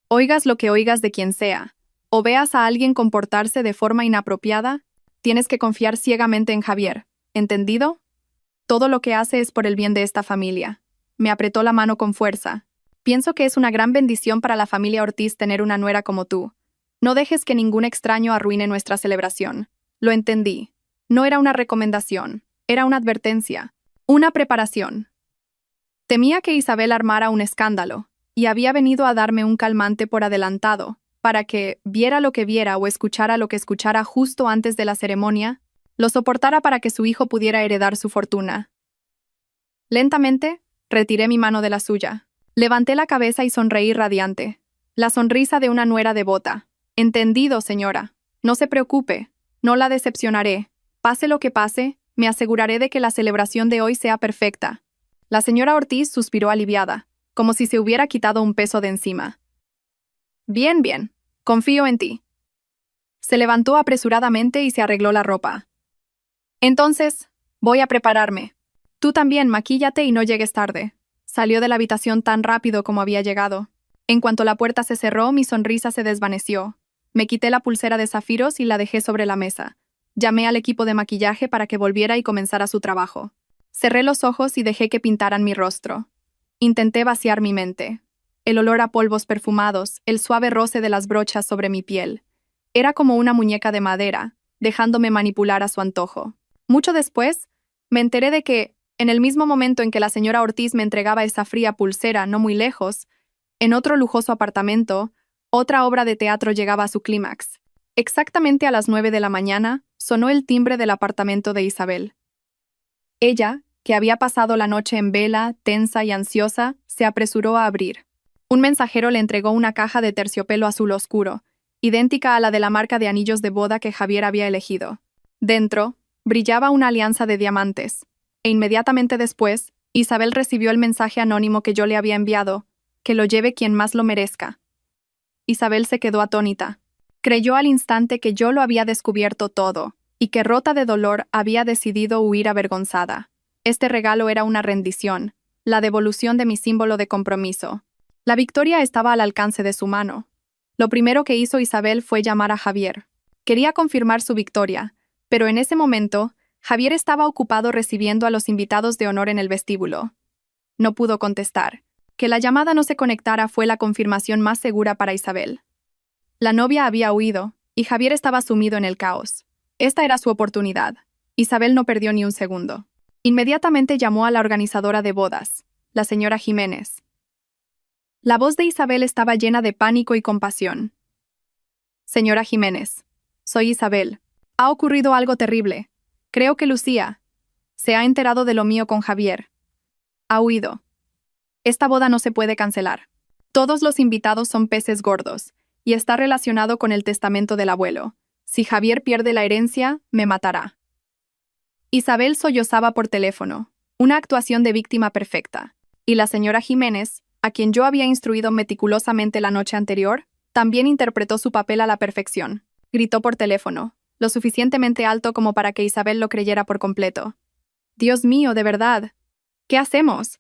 Oigas lo que oigas de quien sea, o veas a alguien comportarse de forma inapropiada, tienes que confiar ciegamente en Javier, ¿entendido? Todo lo que hace es por el bien de esta familia. Me apretó la mano con fuerza. Pienso que es una gran bendición para la familia Ortiz tener una nuera como tú. No dejes que ningún extraño arruine nuestra celebración. Lo entendí. No era una recomendación, era una advertencia, una preparación. Temía que Isabel armara un escándalo, y había venido a darme un calmante por adelantado, para que, viera lo que viera o escuchara lo que escuchara justo antes de la ceremonia, lo soportara para que su hijo pudiera heredar su fortuna. Lentamente, retiré mi mano de la suya. Levanté la cabeza y sonreí radiante. La sonrisa de una nuera devota. Entendido, señora. No se preocupe. No la decepcionaré. Pase lo que pase, me aseguraré de que la celebración de hoy sea perfecta. La señora Ortiz suspiró aliviada, como si se hubiera quitado un peso de encima. Bien, bien. Confío en ti. Se levantó apresuradamente y se arregló la ropa. Entonces, voy a prepararme. Tú también, maquíllate y no llegues tarde. Salió de la habitación tan rápido como había llegado. En cuanto la puerta se cerró, mi sonrisa se desvaneció. Me quité la pulsera de zafiros y la dejé sobre la mesa. Llamé al equipo de maquillaje para que volviera y comenzara su trabajo. Cerré los ojos y dejé que pintaran mi rostro. Intenté vaciar mi mente. El olor a polvos perfumados, el suave roce de las brochas sobre mi piel. Era como una muñeca de madera, dejándome manipular a su antojo. Mucho después, me enteré de que, en el mismo momento en que la señora Ortiz me entregaba esa fría pulsera no muy lejos, en otro lujoso apartamento, otra obra de teatro llegaba a su clímax. Exactamente a las 9 de la mañana, sonó el timbre del apartamento de Isabel. Ella, que había pasado la noche en vela, tensa y ansiosa, se apresuró a abrir. Un mensajero le entregó una caja de terciopelo azul oscuro, idéntica a la de la marca de anillos de boda que Javier había elegido. Dentro, brillaba una alianza de diamantes, e inmediatamente después, Isabel recibió el mensaje anónimo que yo le había enviado, que lo lleve quien más lo merezca. Isabel se quedó atónita. Creyó al instante que yo lo había descubierto todo, y que rota de dolor había decidido huir avergonzada. Este regalo era una rendición, la devolución de mi símbolo de compromiso. La victoria estaba al alcance de su mano. Lo primero que hizo Isabel fue llamar a Javier. Quería confirmar su victoria, pero en ese momento, Javier estaba ocupado recibiendo a los invitados de honor en el vestíbulo. No pudo contestar. Que la llamada no se conectara fue la confirmación más segura para Isabel. La novia había huido, y Javier estaba sumido en el caos. Esta era su oportunidad. Isabel no perdió ni un segundo. Inmediatamente llamó a la organizadora de bodas, la señora Jiménez. La voz de Isabel estaba llena de pánico y compasión. Señora Jiménez, soy Isabel. Ha ocurrido algo terrible. Creo que Lucía. Se ha enterado de lo mío con Javier. Ha huido. Esta boda no se puede cancelar. Todos los invitados son peces gordos, y está relacionado con el testamento del abuelo. Si Javier pierde la herencia, me matará. Isabel sollozaba por teléfono, una actuación de víctima perfecta, y la señora Jiménez, a quien yo había instruido meticulosamente la noche anterior, también interpretó su papel a la perfección. Gritó por teléfono, lo suficientemente alto como para que Isabel lo creyera por completo. Dios mío, de verdad. ¿Qué hacemos?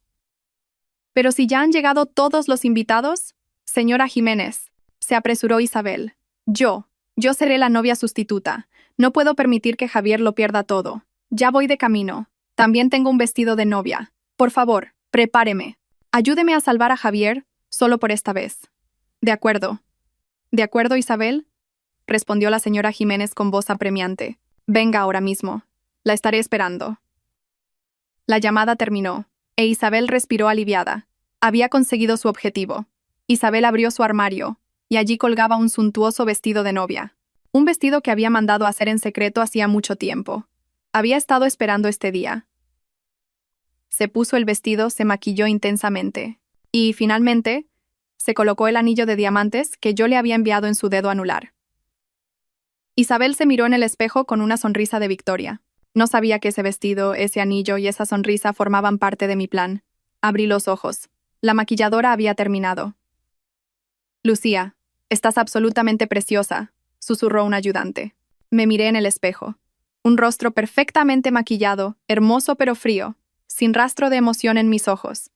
Pero si ya han llegado todos los invitados, señora Jiménez, se apresuró Isabel. Yo seré la novia sustituta. No puedo permitir que Javier lo pierda todo. Ya voy de camino. También tengo un vestido de novia. Por favor, prepáreme. Ayúdeme a salvar a Javier, solo por esta vez. De acuerdo. ¿De acuerdo, Isabel? Respondió la señora Jiménez con voz apremiante. Venga ahora mismo. La estaré esperando. La llamada terminó, e Isabel respiró aliviada. Había conseguido su objetivo. Isabel abrió su armario, y allí colgaba un suntuoso vestido de novia. Un vestido que había mandado hacer en secreto hacía mucho tiempo. Había estado esperando este día. Se puso el vestido, se maquilló intensamente. Y, finalmente, se colocó el anillo de diamantes que yo le había enviado en su dedo anular. Isabel se miró en el espejo con una sonrisa de victoria. No sabía que ese vestido, ese anillo y esa sonrisa formaban parte de mi plan. Abrí los ojos. La maquilladora había terminado. Lucía, estás absolutamente preciosa, susurró un ayudante. Me miré en el espejo. Un rostro perfectamente maquillado, hermoso pero frío, sin rastro de emoción en mis ojos.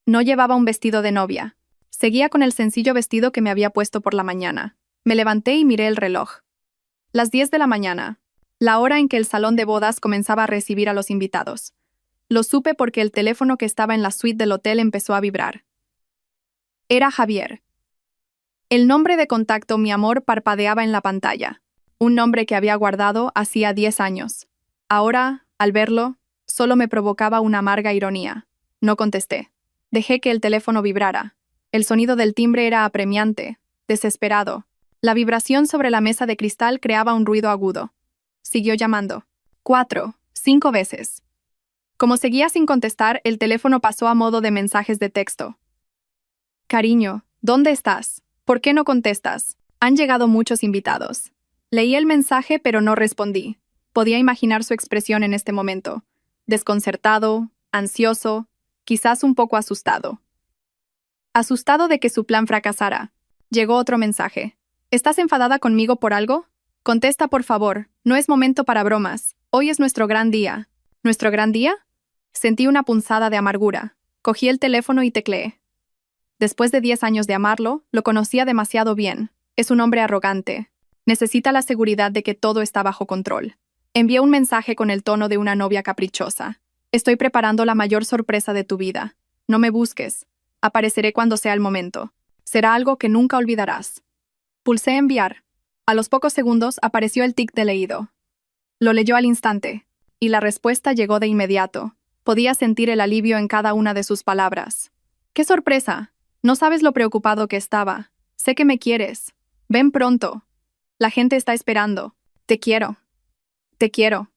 No llevaba un vestido de novia. Seguía con el sencillo vestido que me había puesto por la mañana. Me levanté y miré el reloj. Las 10 de la mañana, la hora en que el salón de bodas comenzaba a recibir a los invitados. Lo supe porque el teléfono que estaba en la suite del hotel empezó a vibrar. Era Javier. El nombre de contacto Mi Amor parpadeaba en la pantalla. Un nombre que había guardado hacía 10 años. Ahora, al verlo, solo me provocaba una amarga ironía. No contesté. Dejé que el teléfono vibrara. El sonido del timbre era apremiante, desesperado. La vibración sobre la mesa de cristal creaba un ruido agudo. Siguió llamando. 4, 5 veces. Como seguía sin contestar, el teléfono pasó a modo de mensajes de texto. Cariño, ¿dónde estás? ¿Por qué no contestas? Han llegado muchos invitados. Leí el mensaje, pero no respondí. Podía imaginar su expresión en este momento. Desconcertado, ansioso, quizás un poco asustado. Asustado de que su plan fracasara. Llegó otro mensaje. ¿Estás enfadada conmigo por algo? Contesta, por favor. No es momento para bromas. Hoy es nuestro gran día. ¿Nuestro gran día? Sentí una punzada de amargura. Cogí el teléfono y tecleé. Después de 10 años de amarlo, lo conocía demasiado bien. Es un hombre arrogante. Necesita la seguridad de que todo está bajo control. Envié un mensaje con el tono de una novia caprichosa. Estoy preparando la mayor sorpresa de tu vida. No me busques. Apareceré cuando sea el momento. Será algo que nunca olvidarás. Pulsé enviar. A los pocos segundos apareció el tic de leído. Lo leyó al instante, y la respuesta llegó de inmediato. Podía sentir el alivio en cada una de sus palabras. ¡Qué sorpresa! No sabes lo preocupado que estaba. Sé que me quieres. Ven pronto. La gente está esperando. Te quiero. Te quiero.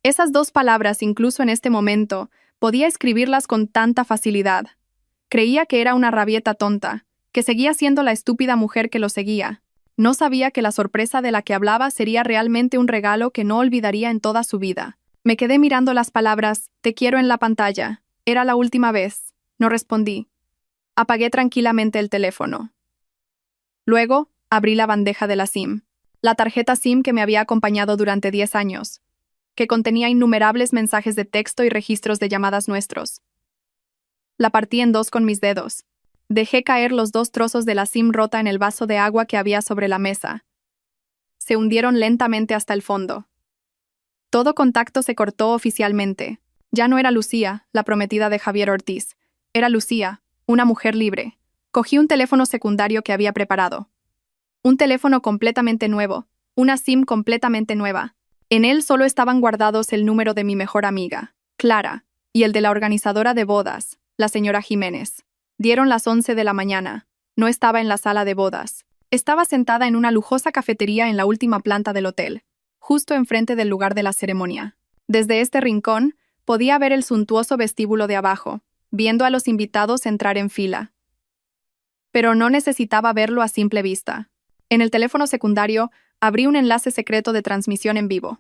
Esas dos palabras, incluso en este momento, podía escribirlas con tanta facilidad. Creía que era una rabieta tonta, que seguía siendo la estúpida mujer que lo seguía. No sabía que la sorpresa de la que hablaba sería realmente un regalo que no olvidaría en toda su vida. Me quedé mirando las palabras «te quiero» en la pantalla. Era la última vez. No respondí. Apagué tranquilamente el teléfono. Luego, abrí la bandeja de la SIM. La tarjeta SIM que me había acompañado durante 10 años, que contenía innumerables mensajes de texto y registros de llamadas nuestros. La partí en dos con mis dedos. Dejé caer los 2 trozos de la SIM rota en el vaso de agua que había sobre la mesa. Se hundieron lentamente hasta el fondo. Todo contacto se cortó oficialmente. Ya no era Lucía, la prometida de Javier Ortiz. Era Lucía, una mujer libre. Cogí un teléfono secundario que había preparado. Un teléfono completamente nuevo, una SIM completamente nueva. En él solo estaban guardados el número de mi mejor amiga, Clara, y el de la organizadora de bodas, la señora Jiménez. Dieron las 11 de la mañana. No estaba en la sala de bodas. Estaba sentada en una lujosa cafetería en la última planta del hotel, justo enfrente del lugar de la ceremonia. Desde este rincón, podía ver el suntuoso vestíbulo de abajo, viendo a los invitados entrar en fila. Pero no necesitaba verlo a simple vista. En el teléfono secundario, abrí un enlace secreto de transmisión en vivo.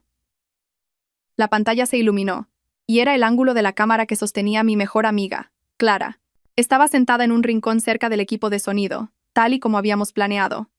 La pantalla se iluminó, y era el ángulo de la cámara que sostenía mi mejor amiga, Clara. Estaba sentada en un rincón cerca del equipo de sonido, tal y como habíamos planeado.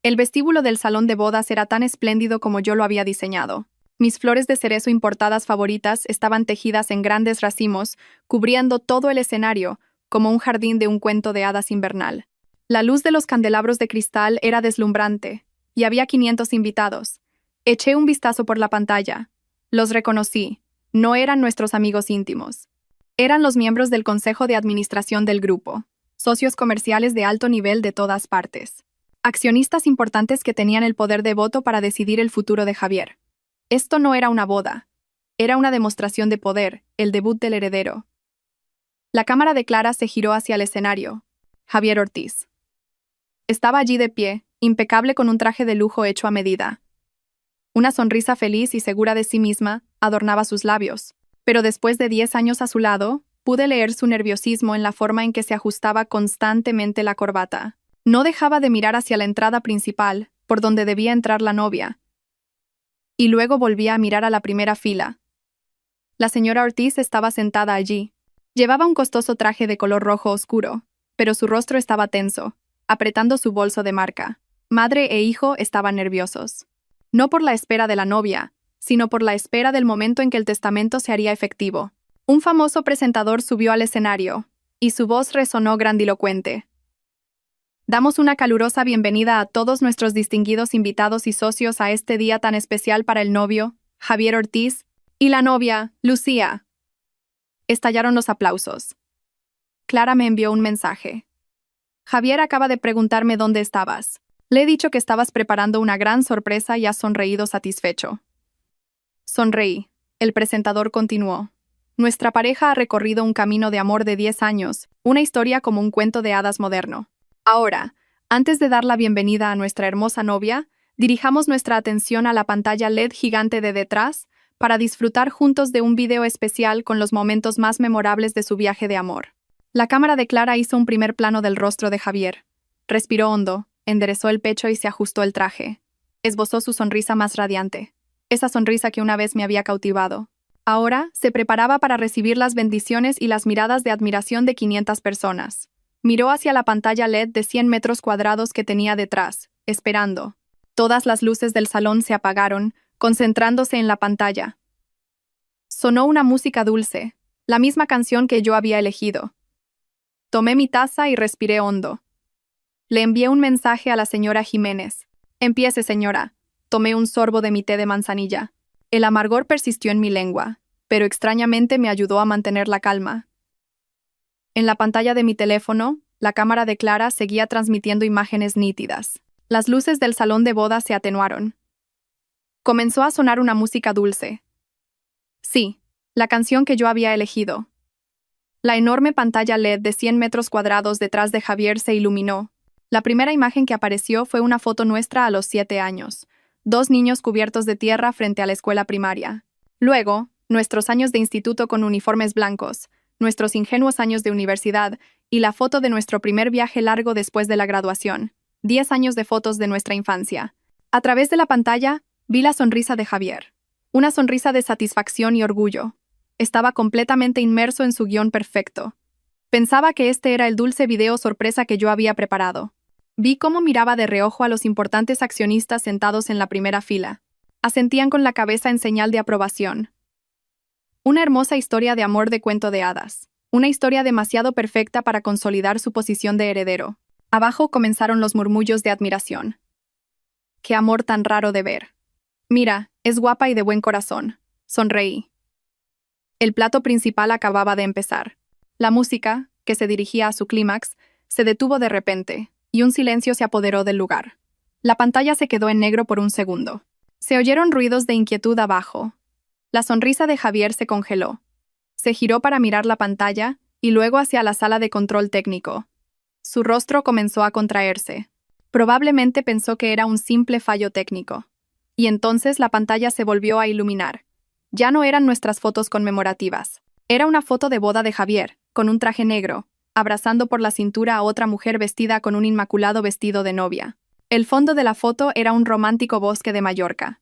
El vestíbulo del salón de bodas era tan espléndido como yo lo había diseñado. Mis flores de cerezo importadas favoritas estaban tejidas en grandes racimos, cubriendo todo el escenario, como un jardín de un cuento de hadas invernal. La luz de los candelabros de cristal era deslumbrante, y había 500 invitados. Eché un vistazo por la pantalla. Los reconocí. No eran nuestros amigos íntimos. Eran los miembros del consejo de administración del grupo, socios comerciales de alto nivel de todas partes. Accionistas importantes que tenían el poder de voto para decidir el futuro de Javier. Esto no era una boda. Era una demostración de poder, el debut del heredero. La cámara de Clara se giró hacia el escenario. Javier Ortiz. Estaba allí de pie, impecable con un traje de lujo hecho a medida. Una sonrisa feliz y segura de sí misma adornaba sus labios, pero después de 10 años a su lado, pude leer su nerviosismo en la forma en que se ajustaba constantemente la corbata. No dejaba de mirar hacia la entrada principal, por donde debía entrar la novia, y luego volvía a mirar a la primera fila. La señora Ortiz estaba sentada allí. Llevaba un costoso traje de color rojo oscuro, pero su rostro estaba tenso, apretando su bolso de marca. Madre e hijo estaban nerviosos. No por la espera de la novia, sino por la espera del momento en que el testamento se haría efectivo. Un famoso presentador subió al escenario, y su voz resonó grandilocuente. Damos una calurosa bienvenida a todos nuestros distinguidos invitados y socios a este día tan especial para el novio, Javier Ortiz, y la novia, Lucía. Estallaron los aplausos. Clara me envió un mensaje. Javier acaba de preguntarme dónde estabas. Le he dicho que estabas preparando una gran sorpresa y has sonreído satisfecho. Sonreí. El presentador continuó. Nuestra pareja ha recorrido un camino de amor de 10 años, una historia como un cuento de hadas moderno. Ahora, antes de dar la bienvenida a nuestra hermosa novia, dirijamos nuestra atención a la pantalla LED gigante de detrás para disfrutar juntos de un video especial con los momentos más memorables de su viaje de amor. La cámara de Clara hizo un primer plano del rostro de Javier. Respiró hondo, enderezó el pecho y se ajustó el traje. Esbozó su sonrisa más radiante, esa sonrisa que una vez me había cautivado. Ahora se preparaba para recibir las bendiciones y las miradas de admiración de 500 personas. Miró hacia la pantalla LED de 100 metros cuadrados que tenía detrás, esperando. Todas las luces del salón se apagaron, concentrándose en la pantalla. Sonó una música dulce, la misma canción que yo había elegido. Tomé mi taza y respiré hondo. Le envié un mensaje a la señora Jiménez. Empiece, señora. Tomé un sorbo de mi té de manzanilla. El amargor persistió en mi lengua, pero extrañamente me ayudó a mantener la calma. En la pantalla de mi teléfono, la cámara de Clara seguía transmitiendo imágenes nítidas. Las luces del salón de bodas se atenuaron. Comenzó a sonar una música dulce. Sí, la canción que yo había elegido. La enorme pantalla LED de 100 metros cuadrados detrás de Javier se iluminó. La primera imagen que apareció fue una foto nuestra a los 7 años. 2 niños cubiertos de tierra frente a la escuela primaria. Luego, nuestros años de instituto con uniformes blancos, nuestros ingenuos años de universidad y la foto de nuestro primer viaje largo después de la graduación. 10 años de fotos de nuestra infancia. A través de la pantalla, vi la sonrisa de Javier. Una sonrisa de satisfacción y orgullo. Estaba completamente inmerso en su guión perfecto. Pensaba que este era el dulce video sorpresa que yo había preparado. Vi cómo miraba de reojo a los importantes accionistas sentados en la primera fila. Asentían con la cabeza en señal de aprobación. Una hermosa historia de amor de cuento de hadas. Una historia demasiado perfecta para consolidar su posición de heredero. Abajo comenzaron los murmullos de admiración. ¡Qué amor tan raro de ver! Mira, es guapa y de buen corazón. Sonreí. El plato principal acababa de empezar. La música, que se dirigía a su clímax, se detuvo de repente, y un silencio se apoderó del lugar. La pantalla se quedó en negro por un segundo. Se oyeron ruidos de inquietud abajo. La sonrisa de Javier se congeló. Se giró para mirar la pantalla y luego hacia la sala de control técnico. Su rostro comenzó a contraerse. Probablemente pensó que era un simple fallo técnico. Y entonces la pantalla se volvió a iluminar. Ya no eran nuestras fotos conmemorativas. Era una foto de boda de Javier, con un traje negro, abrazando por la cintura a otra mujer vestida con un inmaculado vestido de novia. El fondo de la foto era un romántico bosque de Mallorca.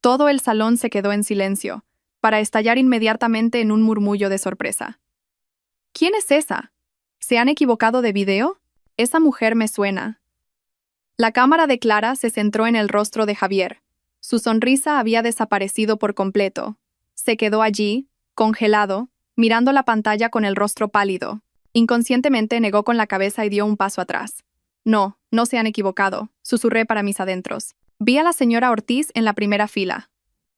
Todo el salón se quedó en silencio, para estallar inmediatamente en un murmullo de sorpresa. ¿Quién es esa? ¿Se han equivocado de video? Esa mujer me suena. La cámara de Clara se centró en el rostro de Javier. Su sonrisa había desaparecido por completo. Se quedó allí, congelado, mirando la pantalla con el rostro pálido. Inconscientemente negó con la cabeza y dio un paso atrás. No, no se han equivocado, susurré para mis adentros. Vi a la señora Ortiz en la primera fila.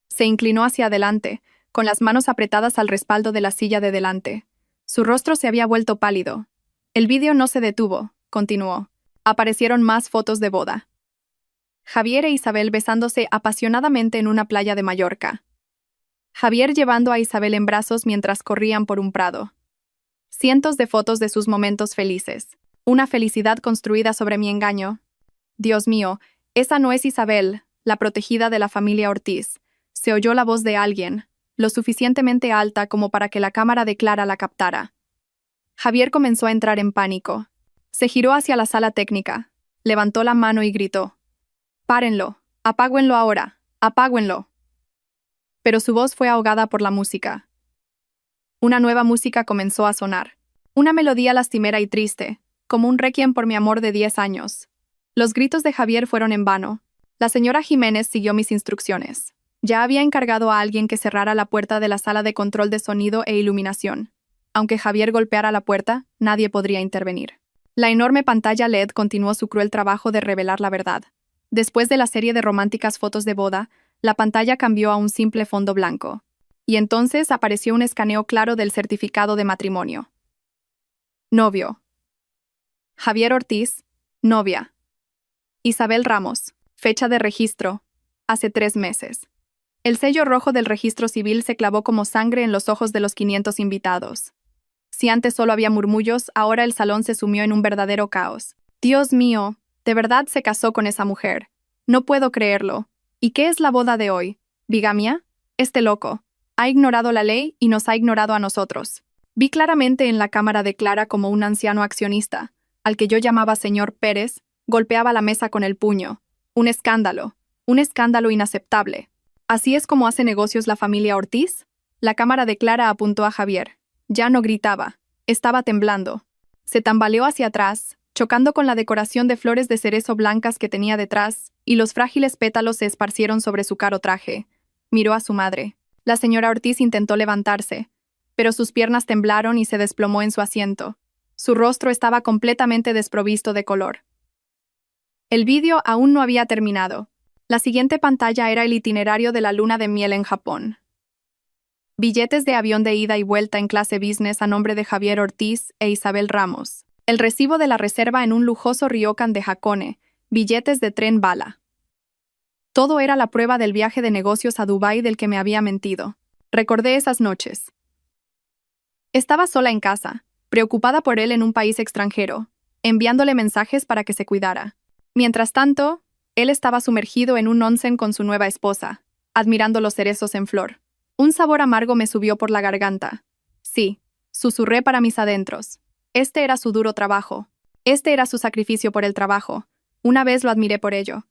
Se inclinó hacia adelante, con las manos apretadas al respaldo de la silla de delante. Su rostro se había vuelto pálido. El vídeo no se detuvo, continuó. Aparecieron más fotos de boda. Javier e Isabel besándose apasionadamente en una playa de Mallorca. Javier llevando a Isabel en brazos mientras corrían por un prado. Cientos de fotos de sus momentos felices. Una felicidad construida sobre mi engaño. Dios mío, esa no es Isabel, la protegida de la familia Ortiz. Se oyó la voz de alguien, lo suficientemente alta como para que la cámara de Clara la captara. Javier comenzó a entrar en pánico. Se giró hacia la sala técnica, levantó la mano y gritó: «¡Párenlo! ¡Apáguenlo ahora! ¡Apáguenlo!». Pero su voz fue ahogada por la música. Una nueva música comenzó a sonar. Una melodía lastimera y triste, como un requiem por mi amor de 10 años. Los gritos de Javier fueron en vano. La señora Jiménez siguió mis instrucciones. Ya había encargado a alguien que cerrara la puerta de la sala de control de sonido e iluminación. Aunque Javier golpeara la puerta, nadie podría intervenir. La enorme pantalla LED continuó su cruel trabajo de revelar la verdad. Después de la serie de románticas fotos de boda, la pantalla cambió a un simple fondo blanco. Y entonces apareció un escaneo claro del certificado de matrimonio. Novio. Javier Ortiz, novia. Isabel Ramos, fecha de registro, hace 3 meses. El sello rojo del registro civil se clavó como sangre en los ojos de los 500 invitados. Si antes solo había murmullos, ahora el salón se sumió en un verdadero caos. Dios mío, de verdad se casó con esa mujer. No puedo creerlo. ¿Y qué es la boda de hoy? ¿Bigamia? Este loco ha ignorado la ley y nos ha ignorado a nosotros. Vi claramente en la cámara de Clara como un anciano accionista, al que yo llamaba señor Pérez, golpeaba la mesa con el puño. Un escándalo inaceptable. ¿Así es como hace negocios la familia Ortiz? La cámara de Clara apuntó a Javier. Ya no gritaba, estaba temblando. Se tambaleó hacia atrás, chocando con la decoración de flores de cerezo blancas que tenía detrás, y los frágiles pétalos se esparcieron sobre su caro traje. Miró a su madre. La señora Ortiz intentó levantarse, pero sus piernas temblaron y se desplomó en su asiento. Su rostro estaba completamente desprovisto de color. El vídeo aún no había terminado. La siguiente pantalla era el itinerario de la luna de miel en Japón. Billetes de avión de ida y vuelta en clase business a nombre de Javier Ortiz e Isabel Ramos. El recibo de la reserva en un lujoso ryokan de Hakone. Billetes de tren bala. Todo era la prueba del viaje de negocios a Dubái del que me había mentido. Recordé esas noches. Estaba sola en casa, preocupada por él en un país extranjero, enviándole mensajes para que se cuidara. Mientras tanto, él estaba sumergido en un onsen con su nueva esposa, admirando los cerezos en flor. Un sabor amargo me subió por la garganta. Sí, susurré para mis adentros. Este era su duro trabajo. Este era su sacrificio por el trabajo. Una vez lo admiré por ello.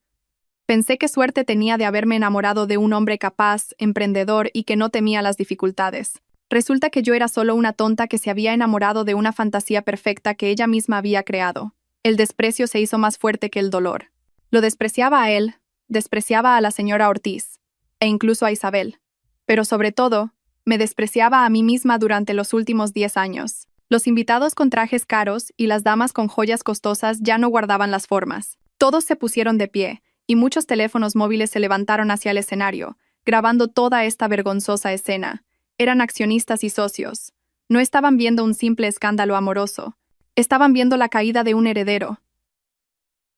Pensé qué suerte tenía de haberme enamorado de un hombre capaz, emprendedor y que no temía las dificultades. Resulta que yo era solo una tonta que se había enamorado de una fantasía perfecta que ella misma había creado. El desprecio se hizo más fuerte que el dolor. Lo despreciaba a él, despreciaba a la señora Ortiz, e incluso a Isabel. Pero sobre todo, me despreciaba a mí misma durante los últimos 10 años. Los invitados con trajes caros y las damas con joyas costosas ya no guardaban las formas. Todos se pusieron de pie, y muchos teléfonos móviles se levantaron hacia el escenario, grabando toda esta vergonzosa escena. Eran accionistas y socios. No estaban viendo un simple escándalo amoroso. Estaban viendo la caída de un heredero.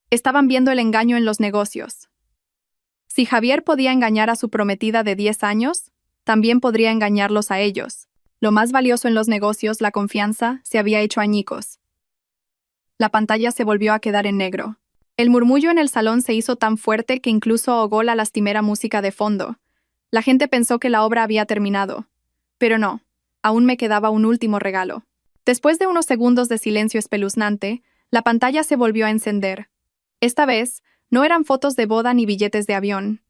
Estaban viendo el engaño en los negocios. Si Javier podía engañar a su prometida de 10 años, también podría engañarlos a ellos. Lo más valioso en los negocios, la confianza, se había hecho añicos. La pantalla se volvió a quedar en negro. El murmullo en el salón se hizo tan fuerte que incluso ahogó la lastimera música de fondo. La gente pensó que la obra había terminado. Pero no, aún me quedaba un último regalo. Después de unos segundos de silencio espeluznante, la pantalla se volvió a encender. Esta vez, no eran fotos de boda ni billetes de avión.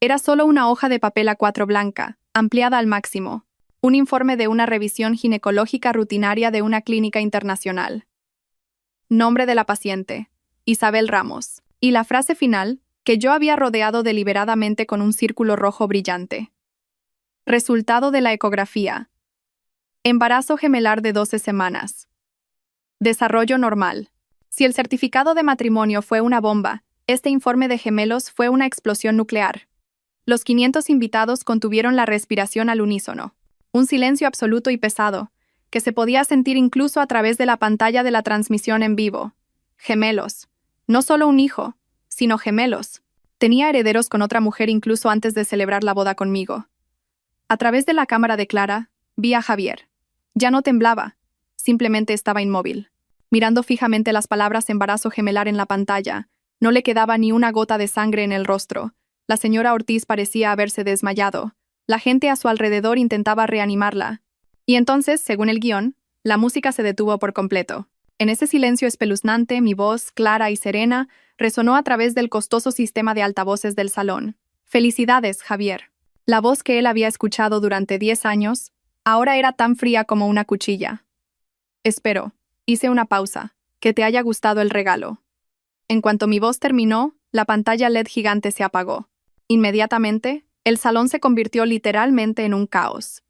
Era solo una hoja de papel A4 blanca, ampliada al máximo. Un informe de una revisión ginecológica rutinaria de una clínica internacional. Nombre de la paciente: Isabel Ramos. Y la frase final, que yo había rodeado deliberadamente con un círculo rojo brillante. Resultado de la ecografía: embarazo gemelar de 12 semanas. Desarrollo normal. Si el certificado de matrimonio fue una bomba, este informe de gemelos fue una explosión nuclear. Los 500 invitados contuvieron la respiración al unísono. Un silencio absoluto y pesado, que se podía sentir incluso a través de la pantalla de la transmisión en vivo. Gemelos. No solo un hijo, sino gemelos. Tenía herederos con otra mujer incluso antes de celebrar la boda conmigo. A través de la cámara de Clara, vi a Javier. Ya no temblaba, simplemente estaba inmóvil. Mirando fijamente las palabras embarazo gemelar en la pantalla, no le quedaba ni una gota de sangre en el rostro. La señora Ortiz parecía haberse desmayado. La gente a su alrededor intentaba reanimarla. Y entonces, según el guión, la música se detuvo por completo. En ese silencio espeluznante, mi voz, clara y serena, resonó a través del costoso sistema de altavoces del salón. «Felicidades, Javier». La voz que él había escuchado durante 10 años, ahora era tan fría como una cuchilla. «Espero», hice una pausa, «que te haya gustado el regalo». En cuanto mi voz terminó, la pantalla LED gigante se apagó. Inmediatamente, el salón se convirtió literalmente en un caos.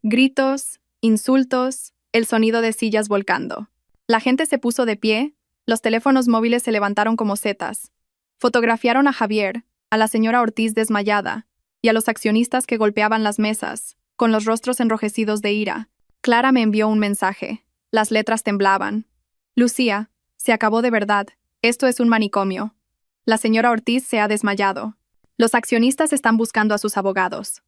Gritos, insultos, el sonido de sillas volcando. La gente se puso de pie, los teléfonos móviles se levantaron como setas. Fotografiaron a Javier, a la señora Ortiz desmayada, y a los accionistas que golpeaban las mesas, con los rostros enrojecidos de ira. Clara me envió un mensaje. Las letras temblaban. «Lucía, se acabó de verdad. Esto es un manicomio. La señora Ortiz se ha desmayado. Los accionistas están buscando a sus abogados».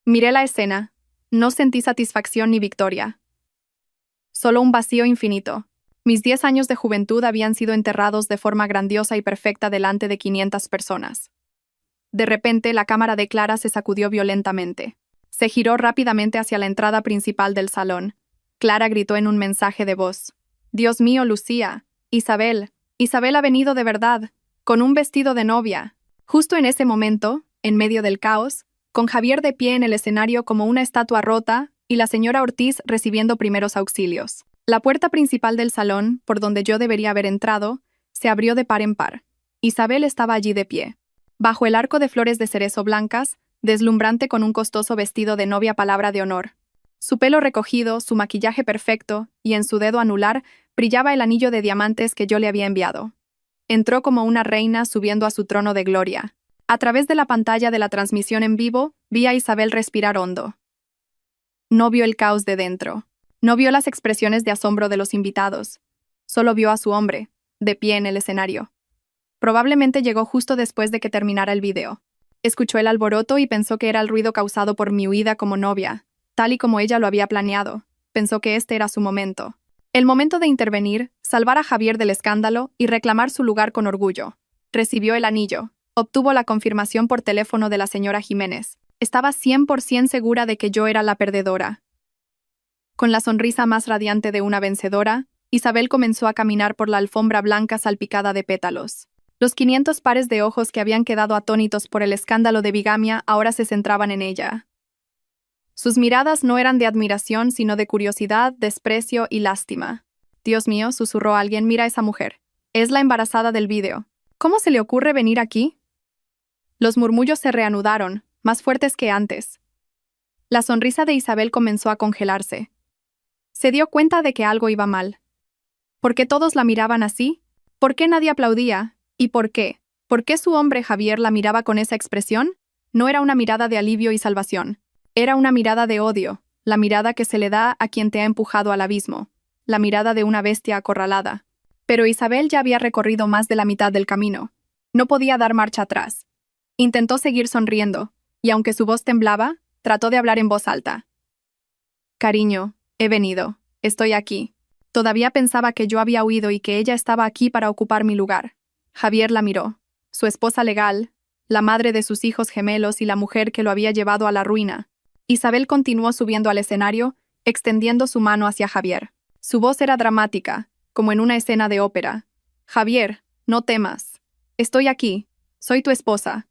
Miré la escena. No sentí satisfacción ni victoria. Solo un vacío infinito. Mis 10 años de juventud habían sido enterrados de forma grandiosa y perfecta delante de 500 personas. De repente, la cámara de Clara se sacudió violentamente. Se giró rápidamente hacia la entrada principal del salón. Clara gritó en un mensaje de voz: «Dios mío, Lucía, Isabel ha venido de verdad, con un vestido de novia». Justo en ese momento, en medio del caos, con Javier de pie en el escenario como una estatua rota y la señora Ortiz recibiendo primeros auxilios. La puerta principal del salón, por donde yo debería haber entrado, se abrió de par en par. Isabel estaba allí de pie, bajo el arco de flores de cerezo blancas, deslumbrante con un costoso vestido de novia palabra de honor. Su pelo recogido, su maquillaje perfecto, y en su dedo anular brillaba el anillo de diamantes que yo le había enviado. Entró como una reina subiendo a su trono de gloria. A través de la pantalla de la transmisión en vivo, vi a Isabel respirar hondo. No vio el caos de dentro. No vio las expresiones de asombro de los invitados. Solo vio a su hombre, de pie en el escenario. Probablemente llegó justo después de que terminara el video. Escuchó el alboroto y pensó que era el ruido causado por mi huida como novia, tal y como ella lo había planeado. Pensó que este era su momento. El momento de intervenir, salvar a Javier del escándalo y reclamar su lugar con orgullo. Recibió el anillo. Obtuvo la confirmación por teléfono de la señora Jiménez. Estaba 100% segura de que yo era la perdedora. Con la sonrisa más radiante de una vencedora, Isabel comenzó a caminar por la alfombra blanca salpicada de pétalos. Los 500 pares de ojos que habían quedado atónitos por el escándalo de bigamia ahora se centraban en ella. Sus miradas no eran de admiración, sino de curiosidad, desprecio y lástima. «Dios mío», susurró alguien, «mira a esa mujer. Es la embarazada del vídeo. ¿Cómo se le ocurre venir aquí?». Los murmullos se reanudaron, más fuertes que antes. La sonrisa de Isabel comenzó a congelarse. Se dio cuenta de que algo iba mal. ¿Por qué todos la miraban así? ¿Por qué nadie aplaudía? ¿Y por qué? ¿Por qué su hombre Javier la miraba con esa expresión? No era una mirada de alivio y salvación. Era una mirada de odio, la mirada que se le da a quien te ha empujado al abismo, la mirada de una bestia acorralada. Pero Isabel ya había recorrido más de la mitad del camino. No podía dar marcha atrás. Intentó seguir sonriendo, y aunque su voz temblaba, trató de hablar en voz alta. «Cariño, he venido. Estoy aquí». Todavía pensaba que yo había huido y que ella estaba aquí para ocupar mi lugar. Javier la miró. Su esposa legal, la madre de sus hijos gemelos y la mujer que lo había llevado a la ruina. Isabel continuó subiendo al escenario, extendiendo su mano hacia Javier. Su voz era dramática, como en una escena de ópera. Javier, no temas. Estoy aquí. Soy tu esposa.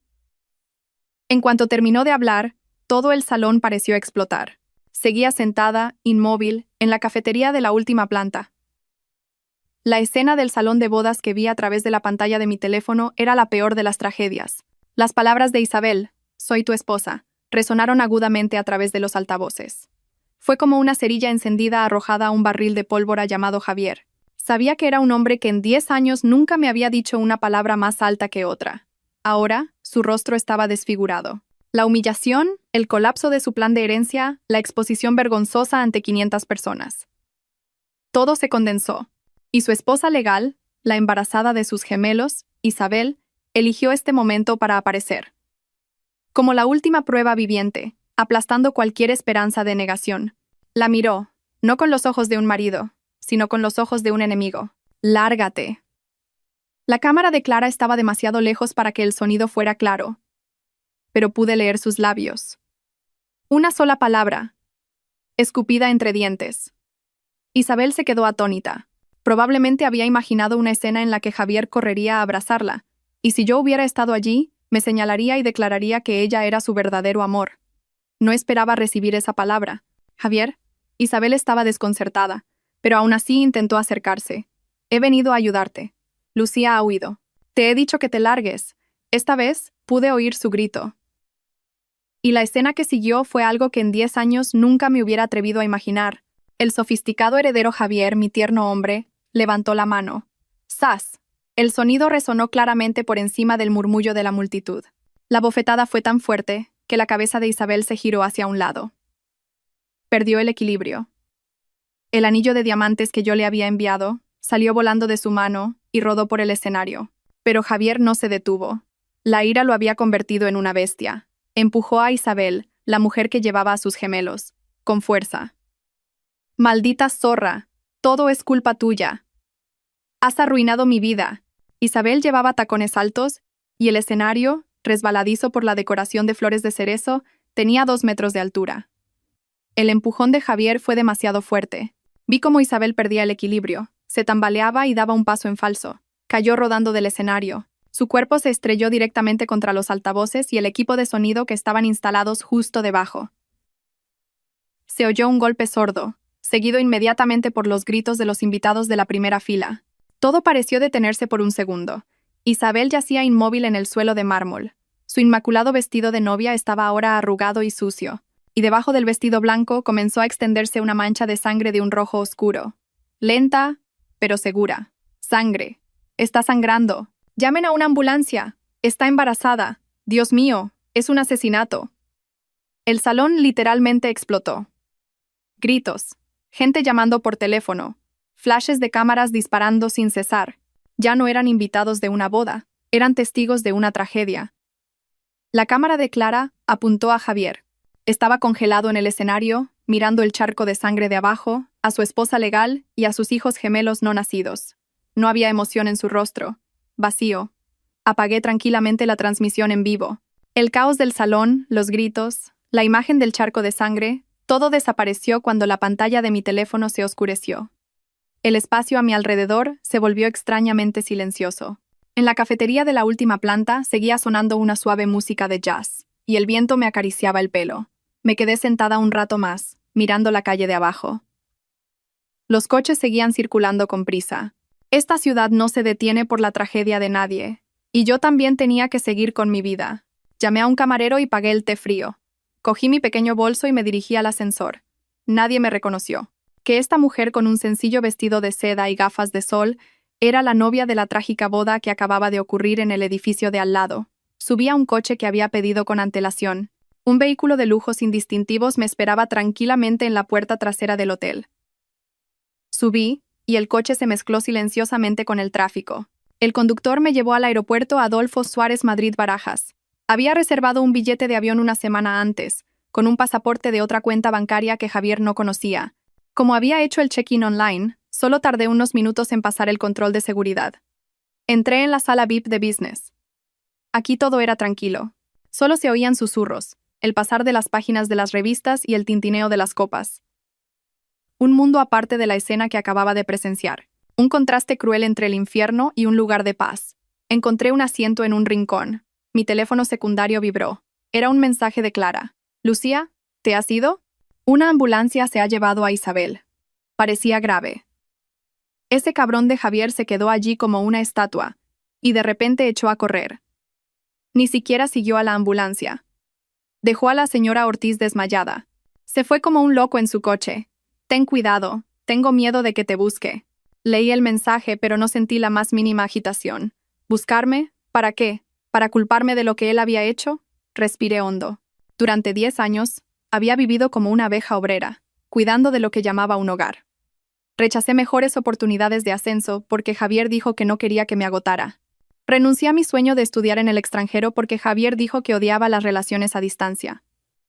En cuanto terminó de hablar, todo el salón pareció explotar. Seguía sentada, inmóvil, en la cafetería de la última planta. La escena del salón de bodas que vi a través de la pantalla de mi teléfono era la peor de las tragedias. Las palabras de Isabel, soy tu esposa, resonaron agudamente a través de los altavoces. Fue como una cerilla encendida arrojada a un barril de pólvora llamado Javier. Sabía que era un hombre que en 10 años nunca me había dicho una palabra más alta que otra. Ahora, su rostro estaba desfigurado. La humillación, el colapso de su plan de herencia, la exposición vergonzosa ante 500 personas. Todo se condensó, y su esposa legal, la embarazada de sus gemelos, Isabel, eligió este momento para aparecer. Como la última prueba viviente, aplastando cualquier esperanza de negación. La miró, no con los ojos de un marido, sino con los ojos de un enemigo. «Lárgate». La cámara de Clara estaba demasiado lejos para que el sonido fuera claro, pero pude leer sus labios. Una sola palabra, escupida entre dientes. Isabel se quedó atónita. Probablemente había imaginado una escena en la que Javier correría a abrazarla, y si yo hubiera estado allí, me señalaría y declararía que ella era su verdadero amor. No esperaba recibir esa palabra. «Javier». Isabel estaba desconcertada, pero aún así intentó acercarse. «He venido a ayudarte». Lucía ha huido. «Te he dicho que te largues». Esta vez pude oír su grito. Y la escena que siguió fue algo que en 10 años nunca me hubiera atrevido a imaginar. El sofisticado heredero Javier, mi tierno hombre, levantó la mano. ¡Zas! El sonido resonó claramente por encima del murmullo de la multitud. La bofetada fue tan fuerte que la cabeza de Isabel se giró hacia un lado. Perdió el equilibrio. El anillo de diamantes que yo le había enviado salió volando de su mano y rodó por el escenario. Pero Javier no se detuvo. La ira lo había convertido en una bestia. Empujó a Isabel, la mujer que llevaba a sus gemelos, con fuerza. «Maldita zorra, todo es culpa tuya. Has arruinado mi vida». Isabel llevaba tacones altos, y el escenario, resbaladizo por la decoración de flores de cerezo, tenía 2 metros de altura. El empujón de Javier fue demasiado fuerte. Vi cómo Isabel perdía el equilibrio, se tambaleaba y daba un paso en falso. Cayó rodando del escenario. Su cuerpo se estrelló directamente contra los altavoces y el equipo de sonido que estaban instalados justo debajo. Se oyó un golpe sordo, seguido inmediatamente por los gritos de los invitados de la primera fila. Todo pareció detenerse por un segundo. Isabel yacía inmóvil en el suelo de mármol. Su inmaculado vestido de novia estaba ahora arrugado y sucio, y debajo del vestido blanco comenzó a extenderse una mancha de sangre de un rojo oscuro. Lenta, pero segura. «Sangre. Está sangrando. Llamen a una ambulancia. Está embarazada. Dios mío, es un asesinato». El salón literalmente explotó. Gritos, gente llamando por teléfono, flashes de cámaras disparando sin cesar. Ya no eran invitados de una boda, eran testigos de una tragedia. La cámara de Clara apuntó a Javier. Estaba congelado en el escenario, mirando el charco de sangre de abajo, a su esposa legal y a sus hijos gemelos no nacidos. No había emoción en su rostro. Vacío. Apagué tranquilamente la transmisión en vivo. El caos del salón, los gritos, la imagen del charco de sangre, todo desapareció cuando la pantalla de mi teléfono se oscureció. El espacio a mi alrededor se volvió extrañamente silencioso. En la cafetería de la última planta seguía sonando una suave música de jazz, y el viento me acariciaba el pelo. Me quedé sentada un rato más, mirando la calle de abajo. Los coches seguían circulando con prisa. Esta ciudad no se detiene por la tragedia de nadie, y yo también tenía que seguir con mi vida. Llamé a un camarero y pagué el té frío. Cogí mi pequeño bolso y me dirigí al ascensor. Nadie me reconoció. Que esta mujer con un sencillo vestido de seda y gafas de sol era la novia de la trágica boda que acababa de ocurrir en el edificio de al lado. Subí a un coche que había pedido con antelación. Un vehículo de lujo sin distintivos me esperaba tranquilamente en la puerta trasera del hotel. Subí, y el coche se mezcló silenciosamente con el tráfico. El conductor me llevó al aeropuerto Adolfo Suárez Madrid-Barajas. Había reservado un billete de avión una semana antes, con un pasaporte de otra cuenta bancaria que Javier no conocía. Como había hecho el check-in online, solo tardé unos minutos en pasar el control de seguridad. Entré en la sala VIP de business. Aquí todo era tranquilo. Solo se oían susurros, el pasar de las páginas de las revistas y el tintineo de las copas. Un mundo aparte de la escena que acababa de presenciar. Un contraste cruel entre el infierno y un lugar de paz. Encontré un asiento en un rincón. Mi teléfono secundario vibró. Era un mensaje de Clara. «Lucía, ¿te has ido? Una ambulancia se ha llevado a Isabel». Parecía grave. Ese cabrón de Javier se quedó allí como una estatua, y de repente echó a correr. Ni siquiera siguió a la ambulancia. Dejó a la señora Ortiz desmayada. Se fue como un loco en su coche. «Ten cuidado, tengo miedo de que te busque». Leí el mensaje, pero no sentí la más mínima agitación. ¿Buscarme? ¿Para qué? ¿Para culparme de lo que él había hecho? Respiré hondo. Durante 10 años, había vivido como una abeja obrera, cuidando de lo que llamaba un hogar. Rechacé mejores oportunidades de ascenso porque Javier dijo que no quería que me agotara. Renuncié a mi sueño de estudiar en el extranjero porque Javier dijo que odiaba las relaciones a distancia.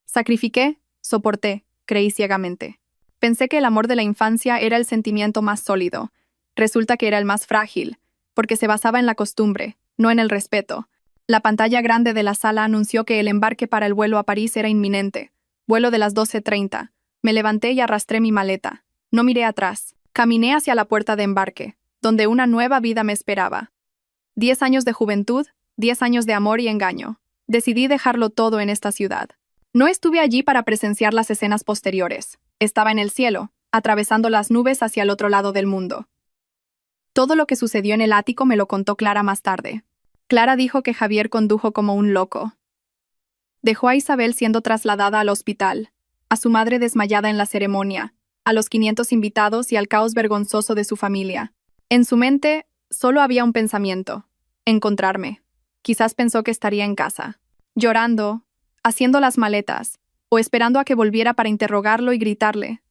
Sacrifiqué, soporté, creí ciegamente. Pensé que el amor de la infancia era el sentimiento más sólido. Resulta que era el más frágil, porque se basaba en la costumbre, no en el respeto. La pantalla grande de la sala anunció que el embarque para el vuelo a París era inminente. Vuelo de las 12:30. Me levanté y arrastré mi maleta. No miré atrás. Caminé hacia la puerta de embarque, donde una nueva vida me esperaba. 10 años de juventud, 10 años de amor y engaño. Decidí dejarlo todo en esta ciudad. No estuve allí para presenciar las escenas posteriores. Estaba en el cielo, atravesando las nubes hacia el otro lado del mundo. Todo lo que sucedió en el ático me lo contó Clara más tarde. Clara dijo que Javier condujo como un loco. Dejó a Isabel siendo trasladada al hospital, a su madre desmayada en la ceremonia, a los 500 invitados y al caos vergonzoso de su familia. En su mente, solo había un pensamiento: encontrarme. Quizás pensó que estaría en casa, llorando, haciendo las maletas, o esperando a que volviera para interrogarlo y gritarle.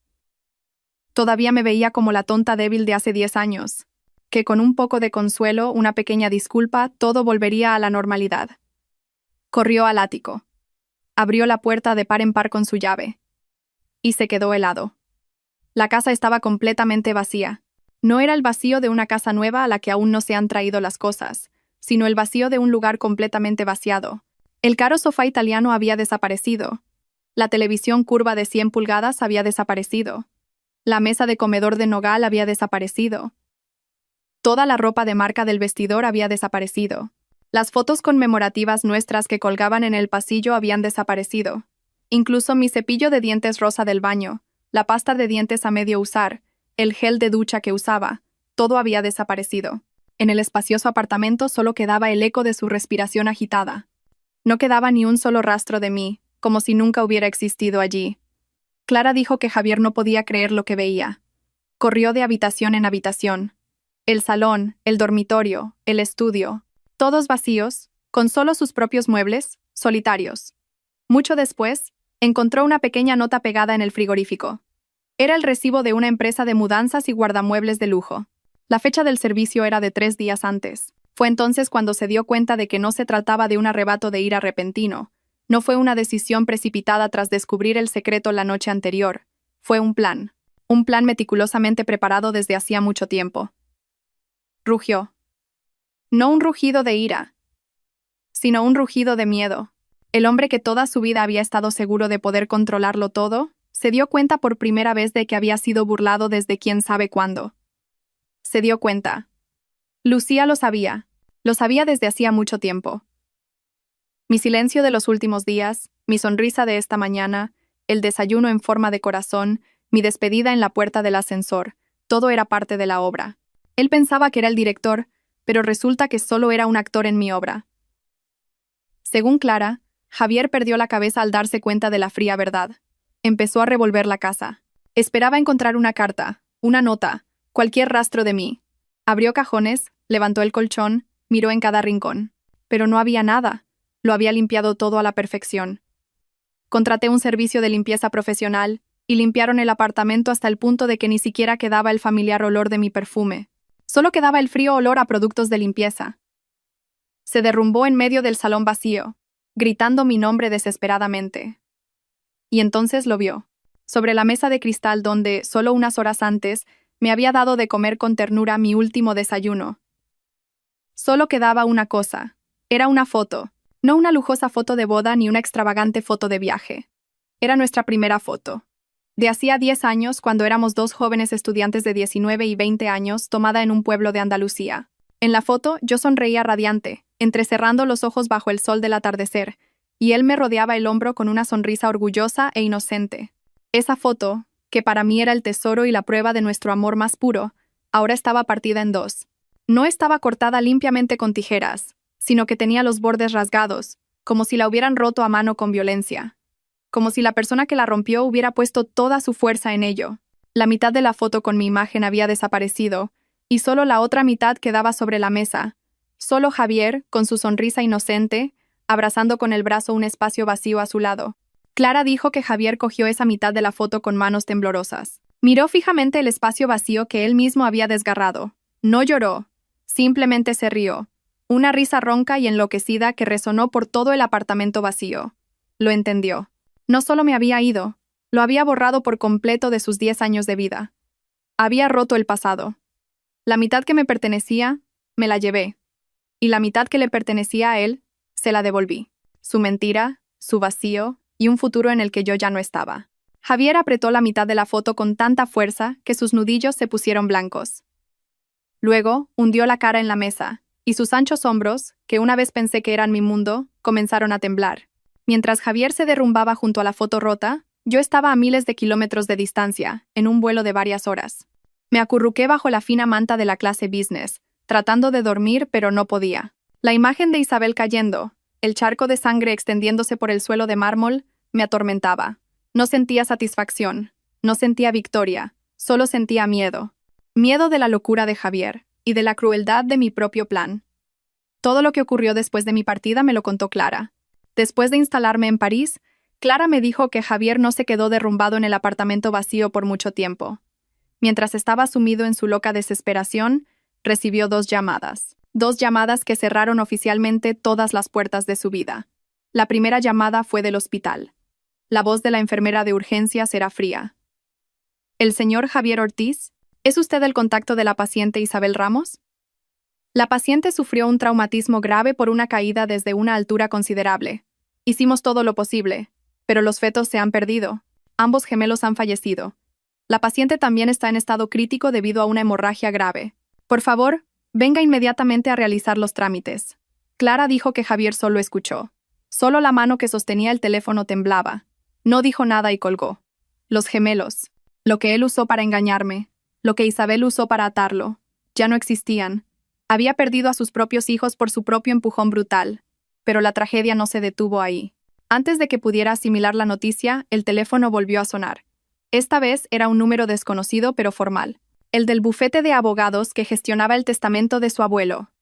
Todavía me veía como la tonta débil de hace 10 años, que con un poco de consuelo, una pequeña disculpa, todo volvería a la normalidad. Corrió al ático. Abrió la puerta de par en par con su llave. Y se quedó helado. La casa estaba completamente vacía. No era el vacío de una casa nueva a la que aún no se han traído las cosas, sino el vacío de un lugar completamente vaciado. El caro sofá italiano había desaparecido. La televisión curva de 100 pulgadas había desaparecido. La mesa de comedor de nogal había desaparecido. Toda la ropa de marca del vestidor había desaparecido. Las fotos conmemorativas nuestras que colgaban en el pasillo habían desaparecido. Incluso mi cepillo de dientes rosa del baño, la pasta de dientes a medio usar, el gel de ducha que usaba, todo había desaparecido. En el espacioso apartamento solo quedaba el eco de su respiración agitada. No quedaba ni un solo rastro de mí, como si nunca hubiera existido allí. Clara dijo que Javier no podía creer lo que veía. Corrió de habitación en habitación. El salón, el dormitorio, el estudio, todos vacíos, con solo sus propios muebles, solitarios. Mucho después, encontró una pequeña nota pegada en el frigorífico. Era el recibo de una empresa de mudanzas y guardamuebles de lujo. La fecha del servicio era de 3 días antes. Fue entonces cuando se dio cuenta de que no se trataba de un arrebato de ira repentino. No fue una decisión precipitada tras descubrir el secreto la noche anterior. Fue un plan meticulosamente preparado desde hacía mucho tiempo. Rugió. No un rugido de ira, sino un rugido de miedo. El hombre que toda su vida había estado seguro de poder controlarlo todo, se dio cuenta por primera vez de que había sido burlado desde quién sabe cuándo. Se dio cuenta. Lucía lo sabía desde hacía mucho tiempo. Mi silencio de los últimos días, mi sonrisa de esta mañana, el desayuno en forma de corazón, mi despedida en la puerta del ascensor, todo era parte de la obra. Él pensaba que era el director, pero resulta que solo era un actor en mi obra. Según Clara, Javier perdió la cabeza al darse cuenta de la fría verdad. Empezó a revolver la casa. Esperaba encontrar una carta, una nota, cualquier rastro de mí. Abrió cajones, levantó el colchón, miró en cada rincón. Pero no había nada. Lo había limpiado todo a la perfección. Contraté un servicio de limpieza profesional y limpiaron el apartamento hasta el punto de que ni siquiera quedaba el familiar olor de mi perfume. Solo quedaba el frío olor a productos de limpieza. Se derrumbó en medio del salón vacío, gritando mi nombre desesperadamente. Y entonces lo vio, sobre la mesa de cristal donde, solo unas horas antes, me había dado de comer con ternura mi último desayuno. Solo quedaba una cosa, Era una foto, no una lujosa foto de boda ni una extravagante foto de viaje. Era nuestra primera foto. De hacía 10 años, cuando éramos dos jóvenes estudiantes de 19 y 20 años, tomada en un pueblo de Andalucía. En la foto, yo sonreía radiante, entrecerrando los ojos bajo el sol del atardecer, y él me rodeaba el hombro con una sonrisa orgullosa e inocente. Esa foto, que para mí era el tesoro y la prueba de nuestro amor más puro, ahora estaba partida en dos. No estaba cortada limpiamente con tijeras, sino que tenía los bordes rasgados, como si la hubieran roto a mano con violencia. Como si la persona que la rompió hubiera puesto toda su fuerza en ello. La mitad de la foto con mi imagen había desaparecido, y solo la otra mitad quedaba sobre la mesa. Solo Javier, con su sonrisa inocente, abrazando con el brazo un espacio vacío a su lado. Clara dijo que Javier cogió esa mitad de la foto con manos temblorosas. Miró fijamente el espacio vacío que él mismo había desgarrado. No lloró, simplemente se rió. Una risa ronca y enloquecida que resonó por todo el apartamento vacío. Lo entendió. No solo me había ido, lo había borrado por completo de sus 10 años de vida. Había roto el pasado. La mitad que me pertenecía, me la llevé. Y la mitad que le pertenecía a él, se la devolví. Su mentira, su vacío y un futuro en el que yo ya no estaba. Javier apretó la mitad de la foto con tanta fuerza que sus nudillos se pusieron blancos. Luego, hundió la cara en la mesa, y sus anchos hombros, que una vez pensé que eran mi mundo, comenzaron a temblar. Mientras Javier se derrumbaba junto a la foto rota, yo estaba a miles de kilómetros de distancia, en un vuelo de varias horas. Me acurruqué bajo la fina manta de la clase business, tratando de dormir, pero no podía. La imagen de Isabel cayendo, el charco de sangre extendiéndose por el suelo de mármol, me atormentaba. No sentía satisfacción, no sentía victoria, solo sentía miedo. Miedo de la locura de Javier, y de la crueldad de mi propio plan. Todo lo que ocurrió después de mi partida me lo contó Clara. Después de instalarme en París, Clara me dijo que Javier no se quedó derrumbado en el apartamento vacío por mucho tiempo. Mientras estaba sumido en su loca desesperación, recibió 2 llamadas. 2 llamadas que cerraron oficialmente todas las puertas de su vida. La primera llamada fue del hospital. La voz de la enfermera de urgencias era fría. ¿El señor Javier Ortiz? ¿Es usted el contacto de la paciente Isabel Ramos? La paciente sufrió un traumatismo grave por una caída desde una altura considerable. Hicimos todo lo posible, pero los fetos se han perdido. Ambos gemelos han fallecido. La paciente también está en estado crítico debido a una hemorragia grave. Por favor, venga inmediatamente a realizar los trámites. Clara dijo que Javier solo escuchó. Solo la mano que sostenía el teléfono temblaba. No dijo nada y colgó. Los gemelos. Lo que él usó para engañarme. Lo que Isabel usó para atarlo. Ya no existían. Había perdido a sus propios hijos por su propio empujón brutal. Pero la tragedia no se detuvo ahí. Antes de que pudiera asimilar la noticia, el teléfono volvió a sonar. Esta vez era un número desconocido pero formal. El del bufete de abogados que gestionaba el testamento de su abuelo.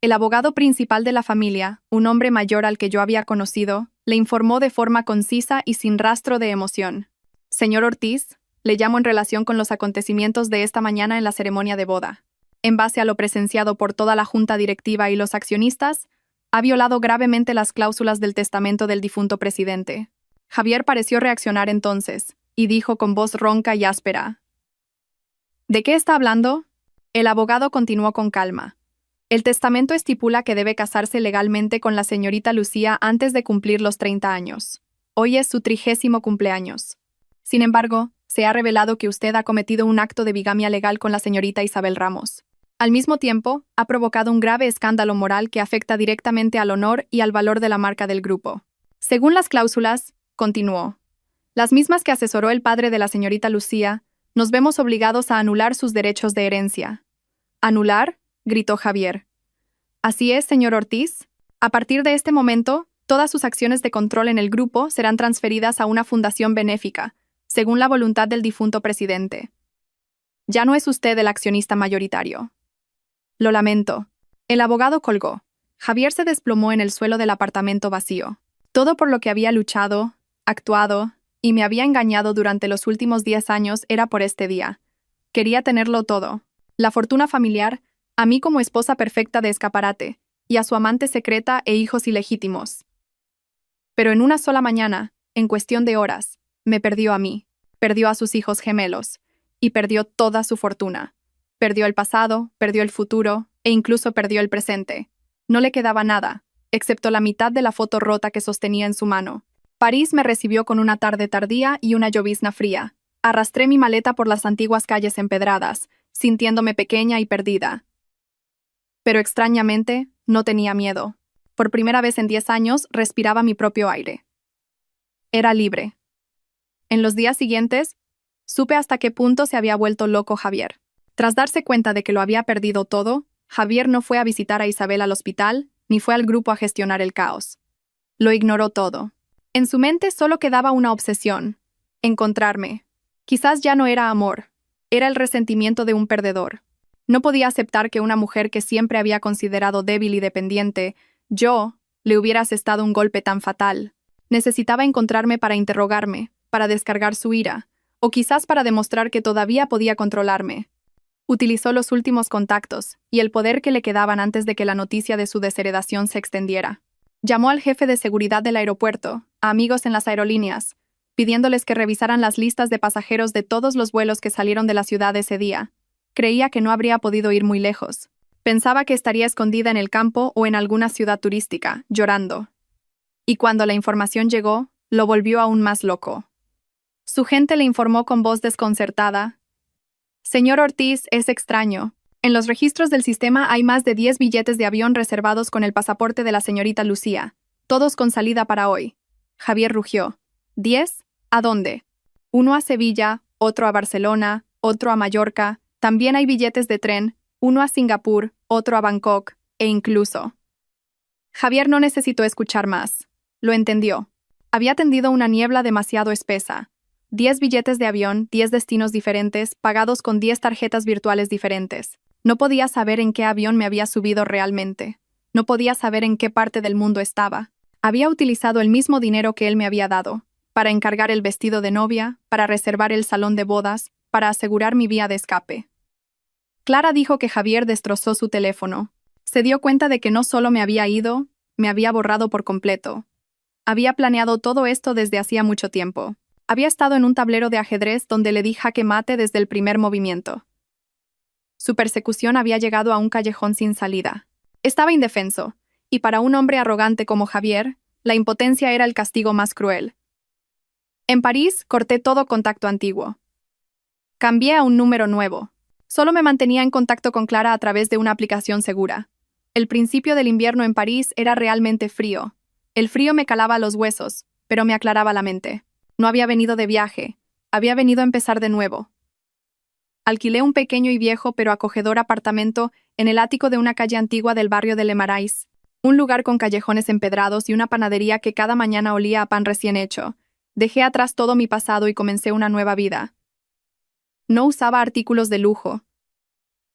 El abogado principal de la familia, un hombre mayor al que yo había conocido, le informó de forma concisa y sin rastro de emoción. Señor Ortiz, le llamo en relación con los acontecimientos de esta mañana en la ceremonia de boda. En base a lo presenciado por toda la junta directiva y los accionistas, ha violado gravemente las cláusulas del testamento del difunto presidente. Javier pareció reaccionar entonces, y dijo con voz ronca y áspera: ¿De qué está hablando? El abogado continuó con calma. El testamento estipula que debe casarse legalmente con la señorita Lucía antes de cumplir los 30 años. Hoy es su 30º cumpleaños. Sin embargo, se ha revelado que usted ha cometido un acto de bigamia legal con la señorita Isabel Ramos. Al mismo tiempo, ha provocado un grave escándalo moral que afecta directamente al honor y al valor de la marca del grupo. Según las cláusulas, continuó, las mismas que asesoró el padre de la señorita Lucía, nos vemos obligados a anular sus derechos de herencia. ¿Anular?, gritó Javier. Así es, señor Ortiz. A partir de este momento, todas sus acciones de control en el grupo serán transferidas a una fundación benéfica, según la voluntad del difunto presidente. Ya no es usted el accionista mayoritario. Lo lamento. El abogado colgó. Javier se desplomó en el suelo del apartamento vacío. Todo por lo que había luchado, actuado y me había engañado durante los últimos 10 años era por este día. Quería tenerlo todo. La fortuna familiar, a mí como esposa perfecta de escaparate, y a su amante secreta e hijos ilegítimos. Pero en una sola mañana, en cuestión de horas, me perdió a mí, perdió a sus hijos gemelos, y perdió toda su fortuna. Perdió el pasado, perdió el futuro, e incluso perdió el presente. No le quedaba nada. excepto la mitad de la foto rota que sostenía en su mano. París me recibió con una tarde tardía y una llovizna fría. Arrastré mi maleta por las antiguas calles empedradas, sintiéndome pequeña y perdida. Pero extrañamente, no tenía miedo. Por primera vez en 10 años, respiraba mi propio aire. Era libre. En los días siguientes, supe hasta qué punto se había vuelto loco Javier. Tras darse cuenta de que lo había perdido todo, Javier no fue a visitar a Isabel al hospital, ni fue al grupo a gestionar el caos. Lo ignoró todo. En su mente solo quedaba una obsesión: encontrarme. Quizás ya no era amor, era el resentimiento de un perdedor. No podía aceptar que una mujer que siempre había considerado débil y dependiente, yo, le hubiera asestado un golpe tan fatal. Necesitaba encontrarme para interrogarme, para descargar su ira, o quizás para demostrar que todavía podía controlarme. Utilizó los últimos contactos y el poder que le quedaban antes de que la noticia de su desheredación se extendiera. Llamó al jefe de seguridad del aeropuerto, a amigos en las aerolíneas, pidiéndoles que revisaran las listas de pasajeros de todos los vuelos que salieron de la ciudad ese día. Creía que no habría podido ir muy lejos. Pensaba que estaría escondida en el campo o en alguna ciudad turística, llorando. Y cuando la información llegó, lo volvió aún más loco. Su gente le informó con voz desconcertada: «Señor Ortiz, es extraño. En los registros del sistema hay más de 10 billetes de avión reservados con el pasaporte de la señorita Lucía, todos con salida para hoy». Javier rugió. «¿10? ¿A dónde?» «Uno a Sevilla, otro a Barcelona, otro a Mallorca. También hay billetes de tren, uno a Singapur, otro a Bangkok, e incluso». Javier no necesitó escuchar más. Lo entendió. Había tendido una niebla demasiado espesa. 10 billetes de avión, 10 destinos diferentes, pagados con 10 tarjetas virtuales diferentes. No podía saber en qué avión me había subido realmente. No podía saber en qué parte del mundo estaba. Había utilizado el mismo dinero que él me había dado, para encargar el vestido de novia, para reservar el salón de bodas, para asegurar mi vía de escape. Clara dijo que Javier destrozó su teléfono. Se dio cuenta de que no solo me había ido, me había borrado por completo. Había planeado todo esto desde hacía mucho tiempo. Había estado en un tablero de ajedrez donde le di jaque mate desde el primer movimiento. Su persecución había llegado a un callejón sin salida. Estaba indefenso, y para un hombre arrogante como Javier, la impotencia era el castigo más cruel. En París, corté todo contacto antiguo. Cambié a un número nuevo. Solo me mantenía en contacto con Clara a través de una aplicación segura. El principio del invierno en París era realmente frío. El frío me calaba los huesos, pero me aclaraba la mente. No había venido de viaje, había venido a empezar de nuevo. Alquilé un pequeño y viejo pero acogedor apartamento en el ático de una calle antigua del barrio de Le Marais, un lugar con callejones empedrados y una panadería que cada mañana olía a pan recién hecho. Dejé atrás todo mi pasado y comencé una nueva vida. No usaba artículos de lujo.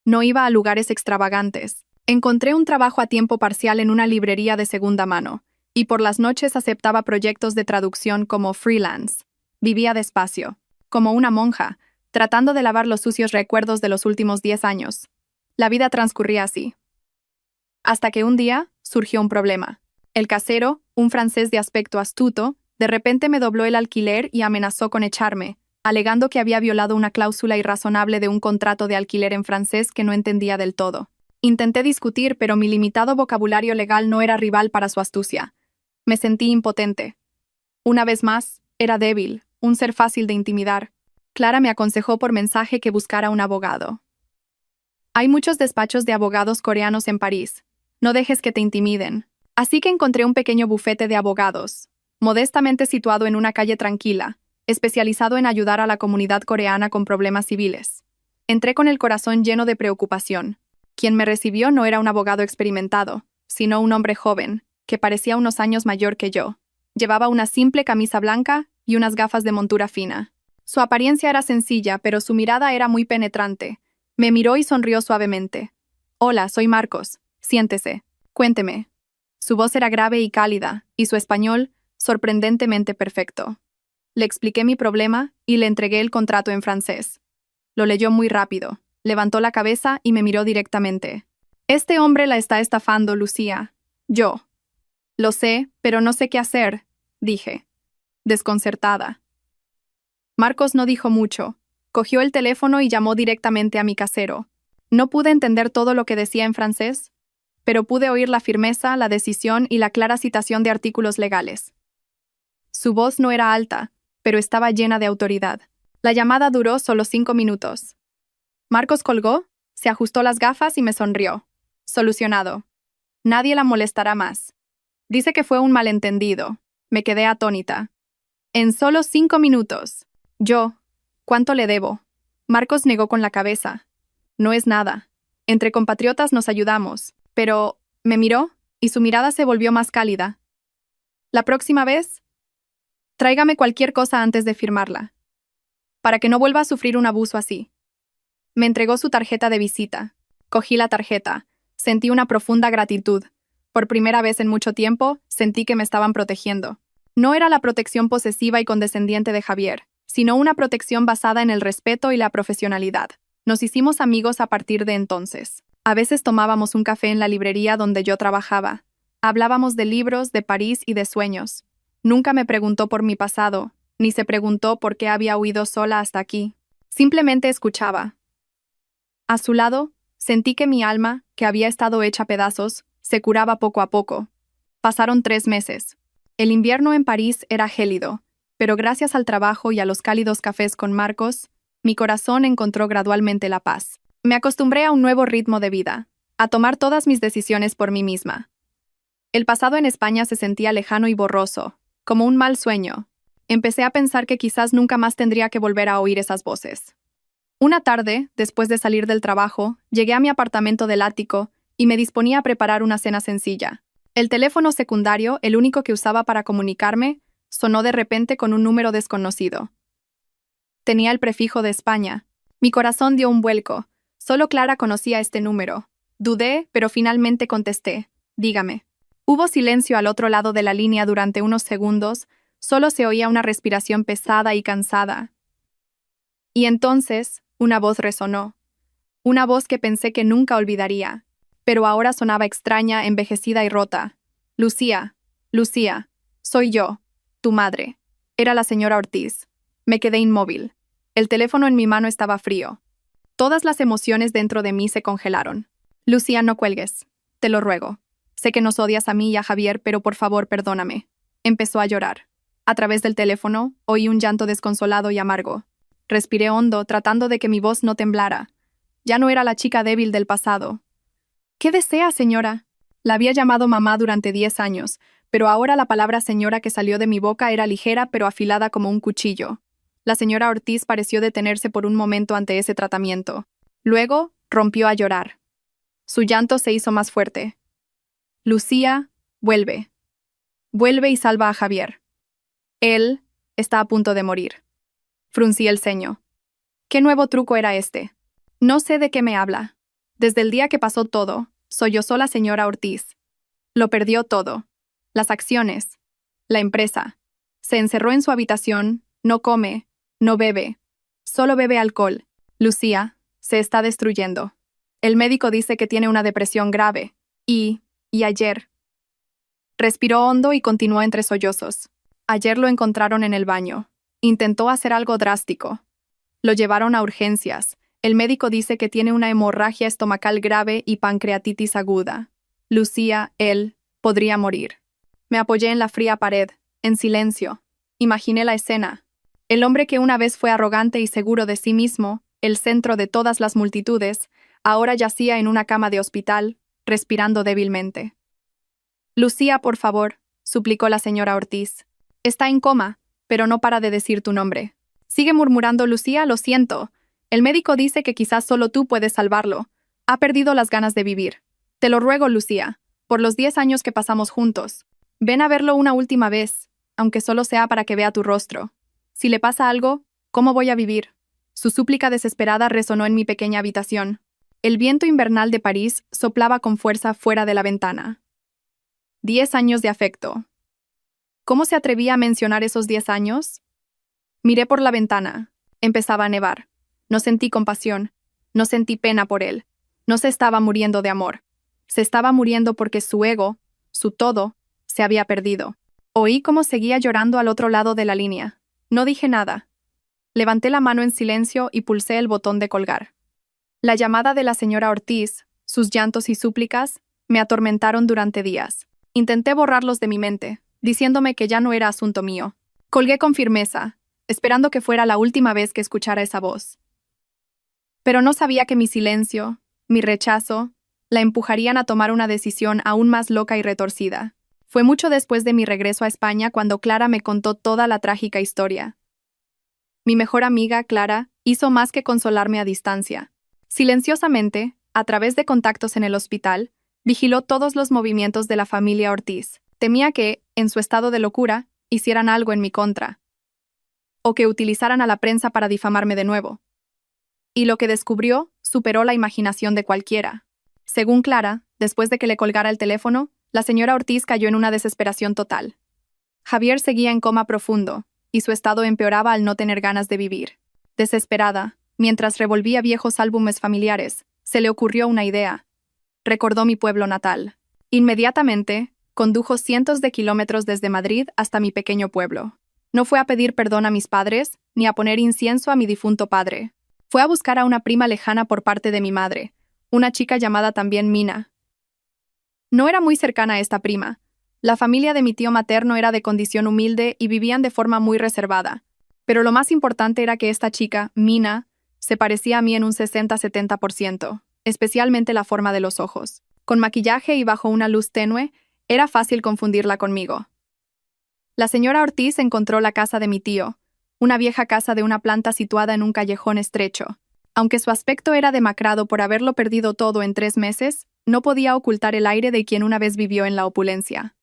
No iba a lugares extravagantes. Encontré un trabajo a tiempo parcial en una librería de segunda mano, y por las noches aceptaba proyectos de traducción como freelance. Vivía despacio, como una monja, tratando de lavar los sucios recuerdos de los últimos 10 años. La vida transcurría así. Hasta que un día surgió un problema. El casero, un francés de aspecto astuto, de repente me dobló el alquiler y amenazó con echarme, alegando que había violado una cláusula irrazonable de un contrato de alquiler en francés que no entendía del todo. Intenté discutir, pero mi limitado vocabulario legal no era rival para su astucia. Me sentí impotente. Una vez más, era débil, un ser fácil de intimidar. Clara me aconsejó por mensaje que buscara un abogado. Hay muchos despachos de abogados coreanos en París. No dejes que te intimiden. Así que encontré un pequeño bufete de abogados, modestamente situado en una calle tranquila, especializado en ayudar a la comunidad coreana con problemas civiles. Entré con el corazón lleno de preocupación. Quien me recibió no era un abogado experimentado, sino un hombre joven, que parecía unos años mayor que yo. Llevaba una simple camisa blanca y unas gafas de montura fina. Su apariencia era sencilla, pero su mirada era muy penetrante. Me miró y sonrió suavemente. «Hola, soy Marcos. Siéntese. Cuénteme». Su voz era grave y cálida, y su español, sorprendentemente perfecto. Le expliqué mi problema y le entregué el contrato en francés. Lo leyó muy rápido, levantó la cabeza y me miró directamente. «Este hombre la está estafando, Lucía». «Yo». «Lo sé, pero no sé qué hacer», dije, desconcertada. Marcos no dijo mucho. Cogió el teléfono y llamó directamente a mi casero. No pude entender todo lo que decía en francés, pero pude oír la firmeza, la decisión y la clara citación de artículos legales. Su voz no era alta, pero estaba llena de autoridad. La llamada duró solo 5 minutos. Marcos colgó, se ajustó las gafas y me sonrió. Solucionado. Nadie la molestará más. Dice que fue un malentendido. Me quedé atónita. En solo 5 minutos. Yo. ¿Cuánto le debo? Marcos negó con la cabeza. No es nada. Entre compatriotas nos ayudamos. Pero, me miró, y su mirada se volvió más cálida. La próxima vez, tráigame cualquier cosa antes de firmarla, para que no vuelva a sufrir un abuso así. Me entregó su tarjeta de visita. Cogí la tarjeta. Sentí una profunda gratitud. Por primera vez en mucho tiempo, sentí que me estaban protegiendo. No era la protección posesiva y condescendiente de Javier, sino una protección basada en el respeto y la profesionalidad. Nos hicimos amigos a partir de entonces. A veces tomábamos un café en la librería donde yo trabajaba. Hablábamos de libros, de París y de sueños. Nunca me preguntó por mi pasado, ni se preguntó por qué había huido sola hasta aquí. Simplemente escuchaba. A su lado, sentí que mi alma, que había estado hecha pedazos, se curaba poco a poco. Pasaron 3 meses. El invierno en París era gélido, pero gracias al trabajo y a los cálidos cafés con Marcos, mi corazón encontró gradualmente la paz. Me acostumbré a un nuevo ritmo de vida, a tomar todas mis decisiones por mí misma. El pasado en España se sentía lejano y borroso, como un mal sueño. Empecé a pensar que quizás nunca más tendría que volver a oír esas voces. Una tarde, después de salir del trabajo, llegué a mi apartamento del ático y me disponía a preparar una cena sencilla. El teléfono secundario, el único que usaba para comunicarme, sonó de repente con un número desconocido. Tenía el prefijo de España. Mi corazón dio un vuelco. Solo Clara conocía este número. Dudé, pero finalmente contesté. Dígame. Hubo silencio al otro lado de la línea durante unos segundos, solo se oía una respiración pesada y cansada. Y entonces, una voz resonó. Una voz que pensé que nunca olvidaría, pero ahora sonaba extraña, envejecida y rota. Lucía, Lucía, soy yo, tu madre. Era la señora Ortiz. Me quedé inmóvil. El teléfono en mi mano estaba frío. Todas las emociones dentro de mí se congelaron. Lucía, no cuelgues. Te lo ruego. Sé que nos odias a mí y a Javier, pero por favor, perdóname. Empezó a llorar. A través del teléfono, oí un llanto desconsolado y amargo. Respiré hondo, tratando de que mi voz no temblara. Ya no era la chica débil del pasado. ¿Qué desea, señora? La había llamado mamá durante 10 años, pero ahora la palabra señora que salió de mi boca era ligera pero afilada como un cuchillo. La señora Ortiz pareció detenerse por un momento ante ese tratamiento. Luego, rompió a llorar. Su llanto se hizo más fuerte. Lucía, vuelve. Vuelve y salva a Javier. Él está a punto de morir. Fruncí el ceño. ¿Qué nuevo truco era este? No sé de qué me habla. Desde el día que pasó todo, sollozó la señora Ortiz. Lo perdió todo. Las acciones. La empresa. Se encerró en su habitación, no come, no bebe. Solo bebe alcohol. Lucía, se está destruyendo. El médico dice que tiene una depresión grave. Y ayer. Respiró hondo y continuó entre sollozos. Ayer lo encontraron en el baño. Intentó hacer algo drástico. Lo llevaron a urgencias. El médico dice que tiene una hemorragia estomacal grave y pancreatitis aguda. Lucía, él, podría morir. Me apoyé en la fría pared, en silencio. Imaginé la escena. El hombre que una vez fue arrogante y seguro de sí mismo, el centro de todas las multitudes, ahora yacía en una cama de hospital, respirando débilmente. Lucía, por favor, suplicó la señora Ortiz. Está en coma, pero no para de decir tu nombre. Sigue murmurando, Lucía, lo siento. El médico dice que quizás solo tú puedes salvarlo. Ha perdido las ganas de vivir. Te lo ruego, Lucía, por los 10 años que pasamos juntos. Ven a verlo una última vez, aunque solo sea para que vea tu rostro. Si le pasa algo, ¿cómo voy a vivir? Su súplica desesperada resonó en mi pequeña habitación. El viento invernal de París soplaba con fuerza fuera de la ventana. 10 años de afecto. ¿Cómo se atrevía a mencionar esos 10 años? Miré por la ventana. Empezaba a nevar. No sentí compasión. No sentí pena por él. No se estaba muriendo de amor. Se estaba muriendo porque su ego, su todo, se había perdido. Oí cómo seguía llorando al otro lado de la línea. No dije nada. Levanté la mano en silencio y pulsé el botón de colgar. La llamada de la señora Ortiz, sus llantos y súplicas, me atormentaron durante días. Intenté borrarlos de mi mente, diciéndome que ya no era asunto mío. Colgué con firmeza, esperando que fuera la última vez que escuchara esa voz. Pero no sabía que mi silencio, mi rechazo, la empujarían a tomar una decisión aún más loca y retorcida. Fue mucho después de mi regreso a España cuando Clara me contó toda la trágica historia. Mi mejor amiga, Clara, hizo más que consolarme a distancia. Silenciosamente, a través de contactos en el hospital, vigiló todos los movimientos de la familia Ortiz. Temía que, en su estado de locura, hicieran algo en mi contra. O que utilizaran a la prensa para difamarme de nuevo. Y lo que descubrió superó la imaginación de cualquiera. Según Clara, después de que le colgara el teléfono, la señora Ortiz cayó en una desesperación total. Javier seguía en coma profundo, y su estado empeoraba al no tener ganas de vivir. Desesperada, mientras revolvía viejos álbumes familiares, se le ocurrió una idea. Recordó mi pueblo natal. Inmediatamente, condujo cientos de kilómetros desde Madrid hasta mi pequeño pueblo. No fue a pedir perdón a mis padres, ni a poner incienso a mi difunto padre. Fue a buscar a una prima lejana por parte de mi madre, una chica llamada también Mina. No era muy cercana a esta prima. La familia de mi tío materno era de condición humilde y vivían de forma muy reservada. Pero lo más importante era que esta chica, Mina, se parecía a mí en un 60-70%, especialmente la forma de los ojos. Con maquillaje y bajo una luz tenue, era fácil confundirla conmigo. La señora Ortiz encontró la casa de mi tío, una vieja casa de una planta situada en un callejón estrecho. Aunque su aspecto era demacrado por haberlo perdido todo en 3 meses, no podía ocultar el aire de quien una vez vivió en la opulencia.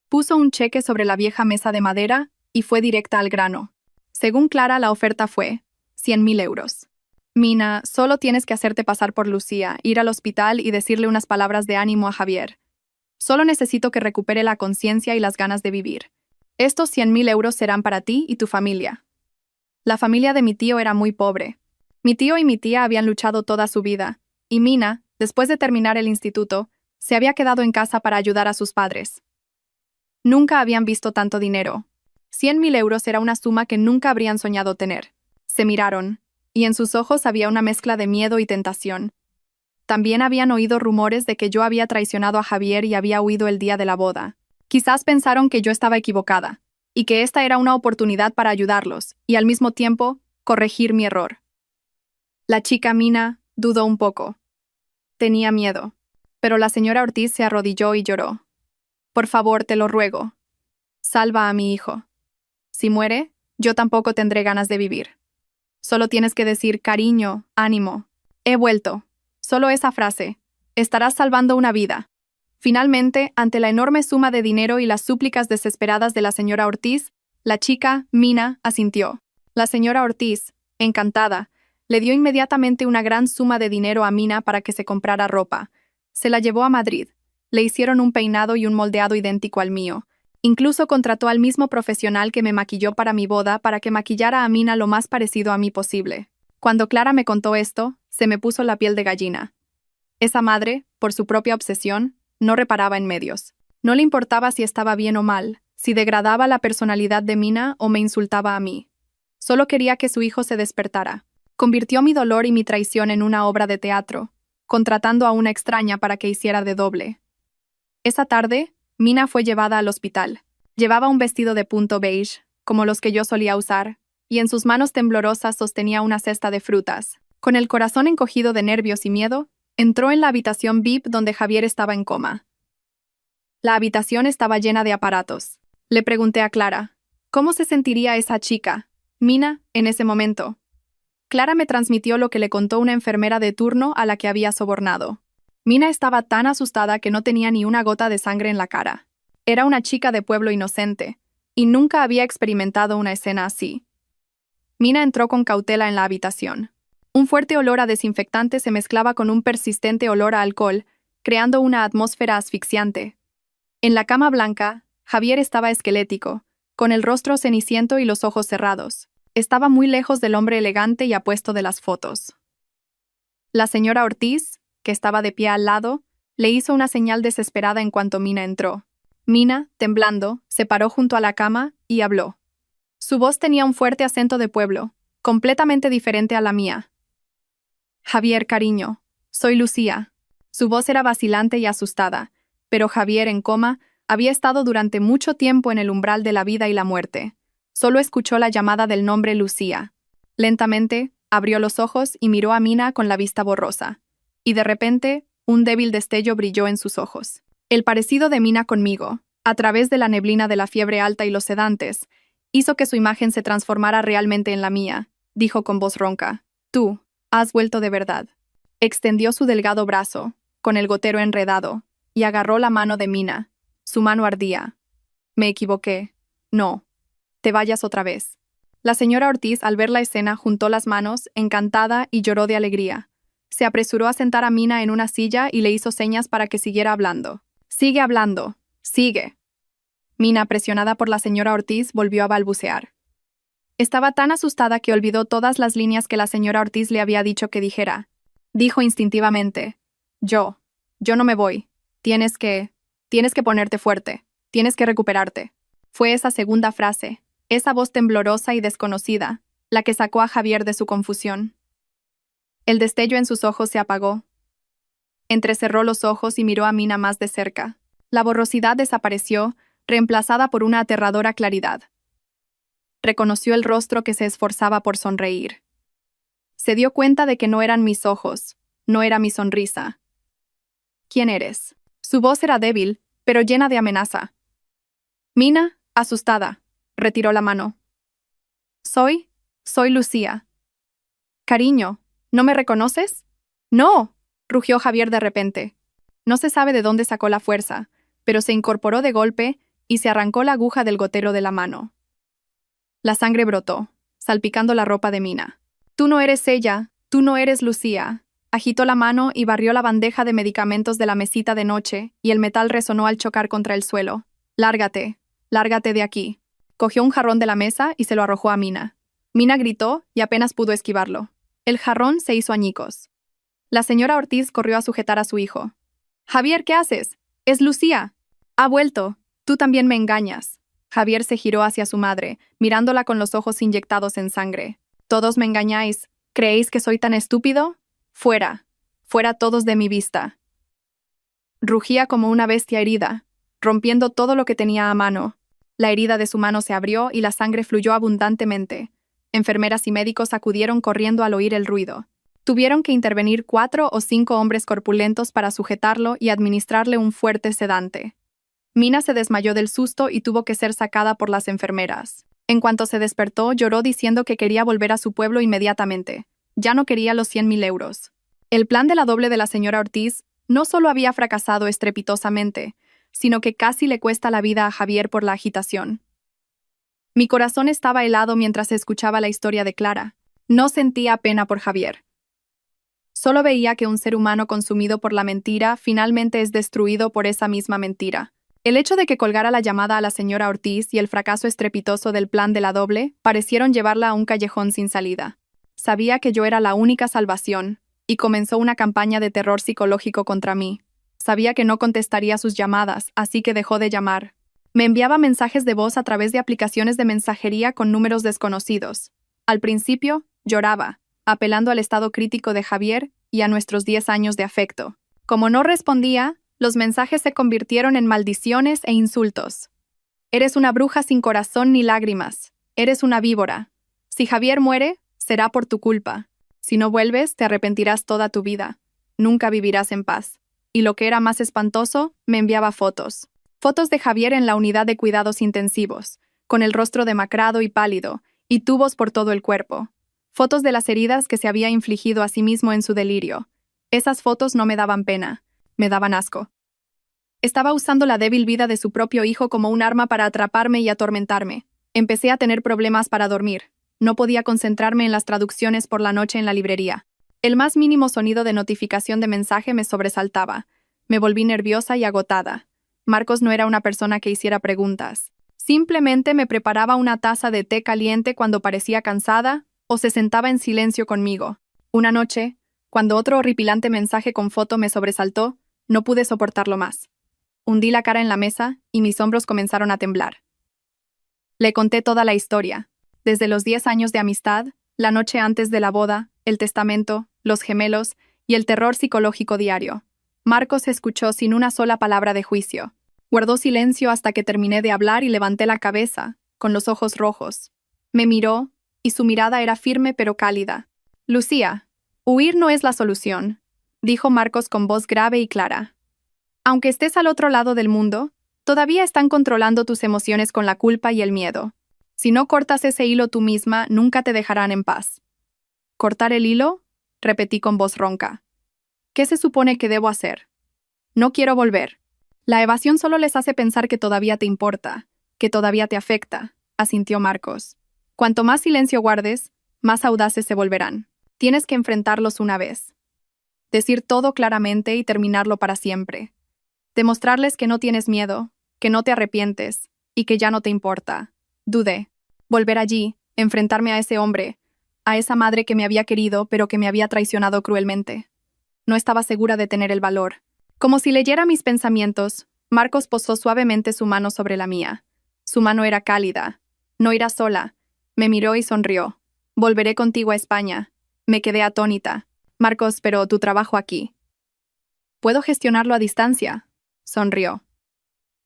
Puso un cheque sobre la vieja mesa de madera y fue directa al grano. Según Clara, la oferta fue 100.000 euros. Mina, solo tienes que hacerte pasar por Lucía, ir al hospital y decirle unas palabras de ánimo a Javier. Solo necesito que recupere la conciencia y las ganas de vivir. Estos 100.000 euros serán para ti y tu familia. La familia de mi tío era muy pobre. Mi tío y mi tía habían luchado toda su vida, y Mina, después de terminar el instituto, se había quedado en casa para ayudar a sus padres. Nunca habían visto tanto dinero. 100.000 euros era una suma que nunca habrían soñado tener. Se miraron, y en sus ojos había una mezcla de miedo y tentación. También habían oído rumores de que yo había traicionado a Javier y había huido el día de la boda. Quizás pensaron que yo estaba equivocada, y que esta era una oportunidad para ayudarlos, y al mismo tiempo, corregir mi error. La chica Mina dudó un poco. Tenía miedo, pero la señora Ortiz se arrodilló y lloró. Por favor, te lo ruego. Salva a mi hijo. Si muere, yo tampoco tendré ganas de vivir. Solo tienes que decir cariño, ánimo. He vuelto. Solo esa frase. Estarás salvando una vida. Finalmente, ante la enorme suma de dinero y las súplicas desesperadas de la señora Ortiz, la chica, Mina, asintió. La señora Ortiz, encantada, le dio inmediatamente una gran suma de dinero a Mina para que se comprara ropa. Se la llevó a Madrid. Le hicieron un peinado y un moldeado idéntico al mío. Incluso contrató al mismo profesional que me maquilló para mi boda para que maquillara a Mina lo más parecido a mí posible. Cuando Clara me contó esto, se me puso la piel de gallina. Esa madre, por su propia obsesión, no reparaba en medios. No le importaba si estaba bien o mal, si degradaba la personalidad de Mina o me insultaba a mí. Solo quería que su hijo se despertara. Convirtió mi dolor y mi traición en una obra de teatro, contratando a una extraña para que hiciera de doble. Esa tarde, Mina fue llevada al hospital. Llevaba un vestido de punto beige, como los que yo solía usar, y en sus manos temblorosas sostenía una cesta de frutas. Con el corazón encogido de nervios y miedo, entró en la habitación VIP donde Javier estaba en coma. La habitación estaba llena de aparatos. Le pregunté a Clara, ¿cómo se sentiría esa chica, Mina, en ese momento? Clara me transmitió lo que le contó una enfermera de turno a la que había sobornado. Mina estaba tan asustada que no tenía ni una gota de sangre en la cara. Era una chica de pueblo inocente, y nunca había experimentado una escena así. Mina entró con cautela en la habitación. Un fuerte olor a desinfectante se mezclaba con un persistente olor a alcohol, creando una atmósfera asfixiante. En la cama blanca, Javier estaba esquelético, con el rostro ceniciento y los ojos cerrados. Estaba muy lejos del hombre elegante y apuesto de las fotos. La señora Ortiz, que estaba de pie al lado, le hizo una señal desesperada en cuanto Mina entró. Mina, temblando, se paró junto a la cama y habló. Su voz tenía un fuerte acento de pueblo, completamente diferente a la mía. Javier, cariño, soy Lucía. Su voz era vacilante y asustada, pero Javier, en coma, había estado durante mucho tiempo en el umbral de la vida y la muerte. Solo escuchó la llamada del nombre Lucía. Lentamente, abrió los ojos y miró a Mina con la vista borrosa. Y de repente, un débil destello brilló en sus ojos. El parecido de Mina conmigo, a través de la neblina de la fiebre alta y los sedantes, hizo que su imagen se transformara realmente en la mía, dijo con voz ronca. Tú, has vuelto de verdad. Extendió su delgado brazo, con el gotero enredado, y agarró la mano de Mina. Su mano ardía. Me equivoqué. No. Te vayas otra vez. La señora Ortiz, al ver la escena, juntó las manos, encantada, y lloró de alegría. Se apresuró a sentar a Mina en una silla y le hizo señas para que siguiera hablando. Sigue hablando. Sigue. Mina, presionada por la señora Ortiz, volvió a balbucear. Estaba tan asustada que olvidó todas las líneas que la señora Ortiz le había dicho que dijera. Dijo instintivamente. Yo no me voy. Tienes que ponerte fuerte. Tienes que recuperarte. Fue esa segunda frase, esa voz temblorosa y desconocida, la que sacó a Javier de su confusión. El destello en sus ojos se apagó. Entrecerró los ojos y miró a Mina más de cerca. La borrosidad desapareció, reemplazada por una aterradora claridad. Reconoció el rostro que se esforzaba por sonreír. Se dio cuenta de que no eran mis ojos, no era mi sonrisa. ¿Quién eres? Su voz era débil, pero llena de amenaza. Mina, asustada, retiró la mano. Soy Lucía. Cariño, ¿no me reconoces? ¡No!, rugió Javier de repente. No se sabe de dónde sacó la fuerza, pero se incorporó de golpe y se arrancó la aguja del gotero de la mano. La sangre brotó, salpicando la ropa de Mina. Tú no eres ella, tú no eres Lucía. Agitó la mano y barrió la bandeja de medicamentos de la mesita de noche, y el metal resonó al chocar contra el suelo. Lárgate de aquí. Cogió un jarrón de la mesa y se lo arrojó a Mina. Mina gritó y apenas pudo esquivarlo. El jarrón se hizo añicos. La señora Ortiz corrió a sujetar a su hijo. Javier, ¿qué haces? Es Lucía. Ha vuelto. Tú también me engañas. Javier se giró hacia su madre, mirándola con los ojos inyectados en sangre. Todos me engañáis. ¿Creéis que soy tan estúpido? Fuera todos de mi vista. Rugía como una bestia herida, rompiendo todo lo que tenía a mano. La herida de su mano se abrió y la sangre fluyó abundantemente. Enfermeras y médicos acudieron corriendo al oír el ruido. Tuvieron que intervenir 4 o 5 hombres corpulentos para sujetarlo y administrarle un fuerte sedante. Mina se desmayó del susto y tuvo que ser sacada por las enfermeras. En cuanto se despertó, lloró diciendo que quería volver a su pueblo inmediatamente. Ya no quería los 100.000 euros. El plan de la doble de la señora Ortiz no solo había fracasado estrepitosamente, sino que casi le cuesta la vida a Javier por la agitación. Mi corazón estaba helado mientras escuchaba la historia de Clara. No sentía pena por Javier. Solo veía que un ser humano consumido por la mentira finalmente es destruido por esa misma mentira. El hecho de que colgara la llamada a la señora Ortiz y el fracaso estrepitoso del plan de la doble parecieron llevarla a un callejón sin salida. Sabía que yo era la única salvación, y comenzó una campaña de terror psicológico contra mí. Sabía que no contestaría sus llamadas, así que dejó de llamar. Me enviaba mensajes de voz a través de aplicaciones de mensajería con números desconocidos. Al principio, lloraba, apelando al estado crítico de Javier y a nuestros 10 años de afecto. Como no respondía, los mensajes se convirtieron en maldiciones e insultos. Eres una bruja sin corazón ni lágrimas. Eres una víbora. Si Javier muere, será por tu culpa. Si no vuelves, te arrepentirás toda tu vida. Nunca vivirás en paz. Y lo que era más espantoso, me enviaba fotos. Fotos de Javier en la unidad de cuidados intensivos, con el rostro demacrado y pálido, y tubos por todo el cuerpo. Fotos de las heridas que se había infligido a sí mismo en su delirio. Esas fotos no me daban pena, me daban asco. Estaba usando la débil vida de su propio hijo como un arma para atraparme y atormentarme. Empecé a tener problemas para dormir. No podía concentrarme en las traducciones por la noche en la librería. El más mínimo sonido de notificación de mensaje me sobresaltaba. Me volví nerviosa y agotada. Marcos no era una persona que hiciera preguntas. Simplemente me preparaba una taza de té caliente cuando parecía cansada o se sentaba en silencio conmigo. Una noche, cuando otro horripilante mensaje con foto me sobresaltó, no pude soportarlo más. Hundí la cara en la mesa y mis hombros comenzaron a temblar. Le conté toda la historia. Desde los 10 años de amistad, la noche antes de la boda, el testamento, los gemelos y el terror psicológico diario. Marcos escuchó sin una sola palabra de juicio. Guardó silencio hasta que terminé de hablar y levanté la cabeza, con los ojos rojos. Me miró, y su mirada era firme pero cálida. Lucía, huir no es la solución, dijo Marcos con voz grave y clara. Aunque estés al otro lado del mundo, todavía están controlando tus emociones con la culpa y el miedo. Si no cortas ese hilo tú misma, nunca te dejarán en paz. ¿Cortar el hilo?, repetí con voz ronca. ¿Qué se supone que debo hacer? No quiero volver. La evasión solo les hace pensar que todavía te importa, que todavía te afecta, asintió Marcos. Cuanto más silencio guardes, más audaces se volverán. Tienes que enfrentarlos una vez. Decir todo claramente y terminarlo para siempre. Demostrarles que no tienes miedo, que no te arrepientes y que ya no te importa. Dudé. Volver allí, enfrentarme a ese hombre, a esa madre que me había querido pero que me había traicionado cruelmente. No estaba segura de tener el valor. Como si leyera mis pensamientos, Marcos posó suavemente su mano sobre la mía. Su mano era cálida. No irás sola. Me miró y sonrió. Volveré contigo a España. Me quedé atónita. Marcos, pero tu trabajo aquí. Puedo gestionarlo a distancia. Sonrió.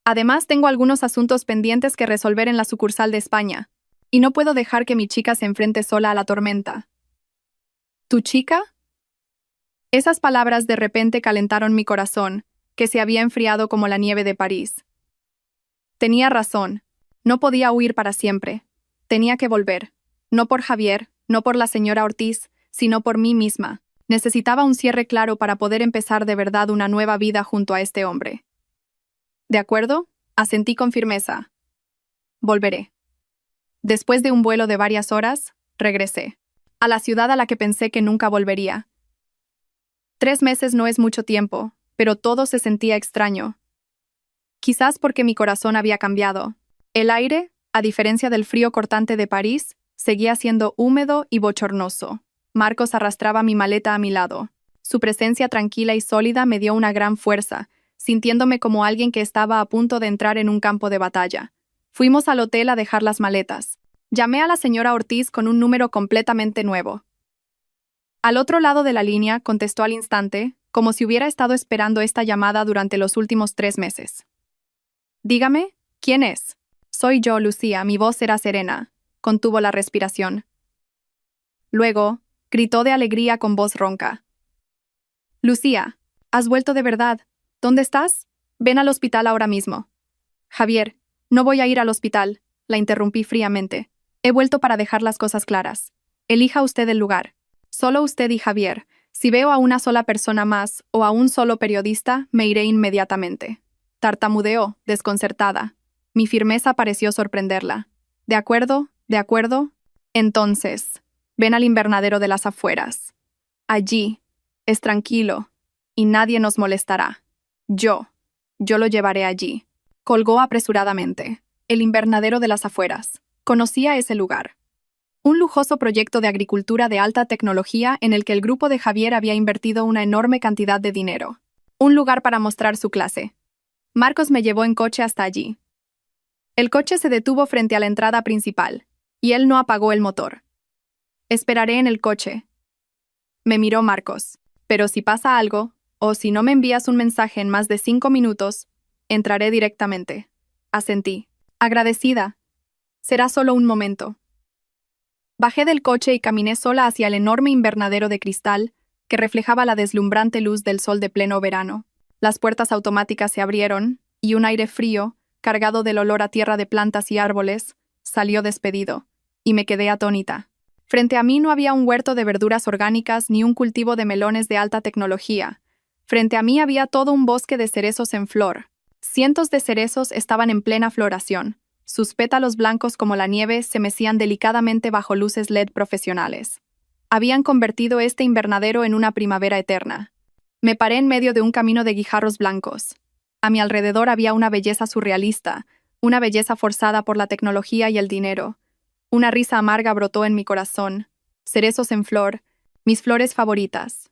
Además, tengo algunos asuntos pendientes que resolver en la sucursal de España. Y no puedo dejar que mi chica se enfrente sola a la tormenta. ¿Tu chica? Esas palabras de repente calentaron mi corazón, que se había enfriado como la nieve de París. Tenía razón. No podía huir para siempre. Tenía que volver. No por Javier, no por la señora Ortiz, sino por mí misma. Necesitaba un cierre claro para poder empezar de verdad una nueva vida junto a este hombre. ¿De acuerdo? Asentí con firmeza. Volveré. Después de un vuelo de varias horas, regresé. A la ciudad a la que pensé que nunca volvería. 3 meses no es mucho tiempo, pero todo se sentía extraño. Quizás porque mi corazón había cambiado. El aire, a diferencia del frío cortante de París, seguía siendo húmedo y bochornoso. Marcos arrastraba mi maleta a mi lado. Su presencia tranquila y sólida me dio una gran fuerza, sintiéndome como alguien que estaba a punto de entrar en un campo de batalla. Fuimos al hotel a dejar las maletas. Llamé a la señora Ortiz con un número completamente nuevo. Al otro lado de la línea contestó al instante, como si hubiera estado esperando esta llamada durante los últimos 3 meses. Dígame, ¿quién es? Soy yo, Lucía, mi voz era serena. Contuvo la respiración. Luego, gritó de alegría con voz ronca. Lucía, has vuelto de verdad. ¿Dónde estás? Ven al hospital ahora mismo. Javier, no voy a ir al hospital, la interrumpí fríamente. He vuelto para dejar las cosas claras. Elija usted el lugar. Solo usted y Javier. Si veo a una sola persona más o a un solo periodista, me iré inmediatamente. Tartamudeó, desconcertada. Mi firmeza pareció sorprenderla. ¿De acuerdo? ¿De acuerdo? Entonces, ven al invernadero de las afueras. Allí, es tranquilo, y nadie nos molestará. Yo lo llevaré allí. Colgó apresuradamente. El invernadero de las afueras. Conocía ese lugar. Un lujoso proyecto de agricultura de alta tecnología en el que el grupo de Javier había invertido una enorme cantidad de dinero. Un lugar para mostrar su clase. Marcos me llevó en coche hasta allí. El coche se detuvo frente a la entrada principal, y él no apagó el motor. Esperaré en el coche. Me miró Marcos. Pero si pasa algo, o si no me envías un mensaje en más de 5 minutos, entraré directamente. Asentí. Agradecida. Será solo un momento. Bajé del coche y caminé sola hacia el enorme invernadero de cristal que reflejaba la deslumbrante luz del sol de pleno verano. Las puertas automáticas se abrieron, y un aire frío, cargado del olor a tierra de plantas y árboles, salió despedido, y me quedé atónita. Frente a mí no había un huerto de verduras orgánicas ni un cultivo de melones de alta tecnología. Frente a mí había todo un bosque de cerezos en flor. Cientos de cerezos estaban en plena floración. Sus pétalos blancos como la nieve se mecían delicadamente bajo luces LED profesionales. Habían convertido este invernadero en una primavera eterna. Me paré en medio de un camino de guijarros blancos. A mi alrededor había una belleza surrealista, una belleza forzada por la tecnología y el dinero. Una risa amarga brotó en mi corazón. Cerezos en flor, mis flores favoritas.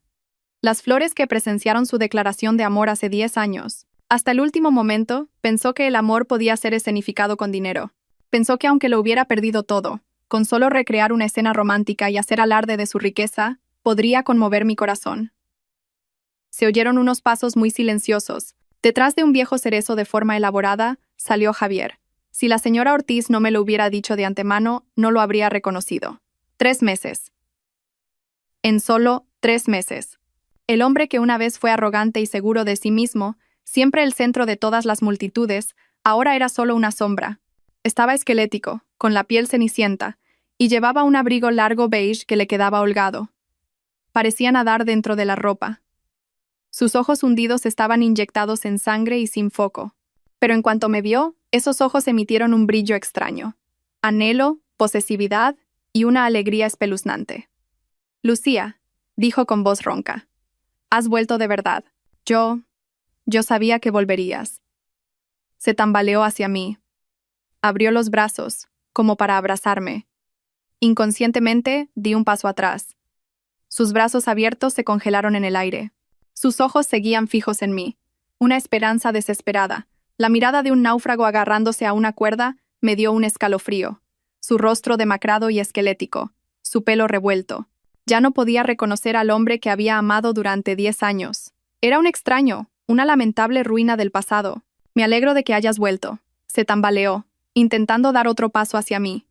Las flores que presenciaron su declaración de amor hace 10 años. Hasta el último momento, pensó que el amor podía ser escenificado con dinero. Pensó que aunque lo hubiera perdido todo, con solo recrear una escena romántica y hacer alarde de su riqueza, podría conmover mi corazón. Se oyeron unos pasos muy silenciosos. Detrás de un viejo cerezo de forma elaborada, salió Javier. Si la señora Ortiz no me lo hubiera dicho de antemano, no lo habría reconocido. 3 meses. En solo 3 meses. El hombre que una vez fue arrogante y seguro de sí mismo, siempre el centro de todas las multitudes, ahora era solo una sombra. Estaba esquelético, con la piel cenicienta, y llevaba un abrigo largo beige que le quedaba holgado. Parecía nadar dentro de la ropa. Sus ojos hundidos estaban inyectados en sangre y sin foco. Pero en cuanto me vio, esos ojos emitieron un brillo extraño. Anhelo, posesividad y una alegría espeluznante. «Lucía», dijo con voz ronca, «has vuelto de verdad. Yo sabía que volverías». Se tambaleó hacia mí. Abrió los brazos, como para abrazarme. Inconscientemente, di un paso atrás. Sus brazos abiertos se congelaron en el aire. Sus ojos seguían fijos en mí. Una esperanza desesperada. La mirada de un náufrago agarrándose a una cuerda me dio un escalofrío. Su rostro demacrado y esquelético. Su pelo revuelto. Ya no podía reconocer al hombre que había amado durante 10 años. Era un extraño, una lamentable ruina del pasado. «Me alegro de que hayas vuelto». Se tambaleó, intentando dar otro paso hacia mí.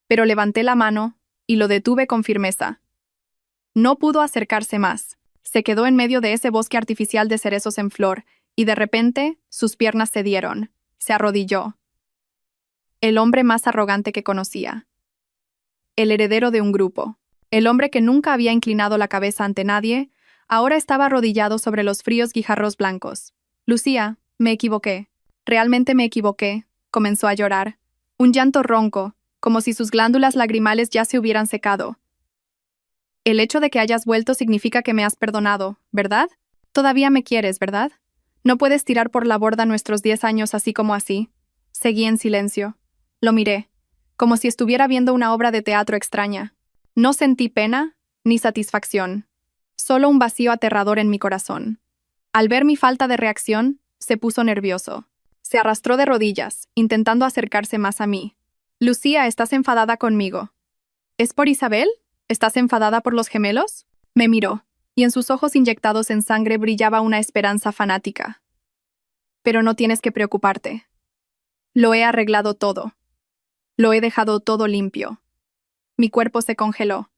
Pero levanté la mano y lo detuve con firmeza. No pudo acercarse más. Se quedó en medio de ese bosque artificial de cerezos en flor, y de repente sus piernas cedieron. Se arrodilló. El hombre más arrogante que conocía. El heredero de un grupo. El hombre que nunca había inclinado la cabeza ante nadie, ahora estaba arrodillado sobre los fríos guijarros blancos. «Lucía, me equivoqué. Realmente me equivoqué», comenzó a llorar. Un llanto ronco, como si sus glándulas lagrimales ya se hubieran secado. «El hecho de que hayas vuelto significa que me has perdonado, ¿verdad? Todavía me quieres, ¿verdad? No puedes tirar por la borda nuestros 10 años así como así». Seguí en silencio. Lo miré, como si estuviera viendo una obra de teatro extraña. No sentí pena ni satisfacción, solo un vacío aterrador en mi corazón. Al ver mi falta de reacción, se puso nervioso. Se arrastró de rodillas, intentando acercarse más a mí. «Lucía, ¿estás enfadada conmigo? ¿Es por Isabel? ¿Estás enfadada por los gemelos?» Me miró, y en sus ojos inyectados en sangre brillaba una esperanza fanática. «Pero no tienes que preocuparte. Lo he arreglado todo. Lo he dejado todo limpio». Mi cuerpo se congeló.